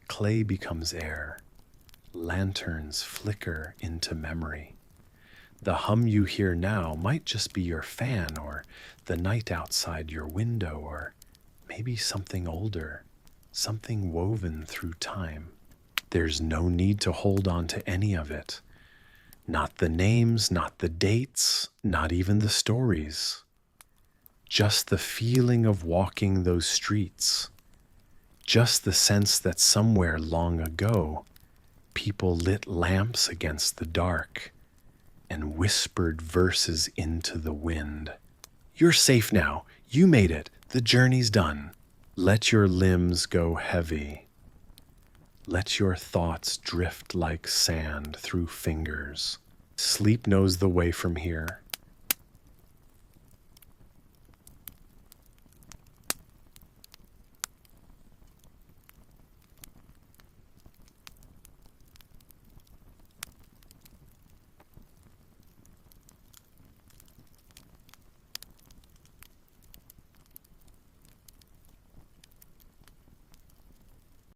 Clay becomes air. Lanterns flicker into memory. The hum you hear now might just be your fan or the night outside your window or maybe something older, something woven through time. There's no need to hold on to any of it. Not the names, not the dates, not even the stories. Just the feeling of walking those streets. Just the sense that somewhere long ago, people lit lamps against the dark and whispered verses into the wind. You're safe now. You made it. The journey's done. Let your limbs go heavy. Let your thoughts drift like sand through fingers. Sleep knows the way from here.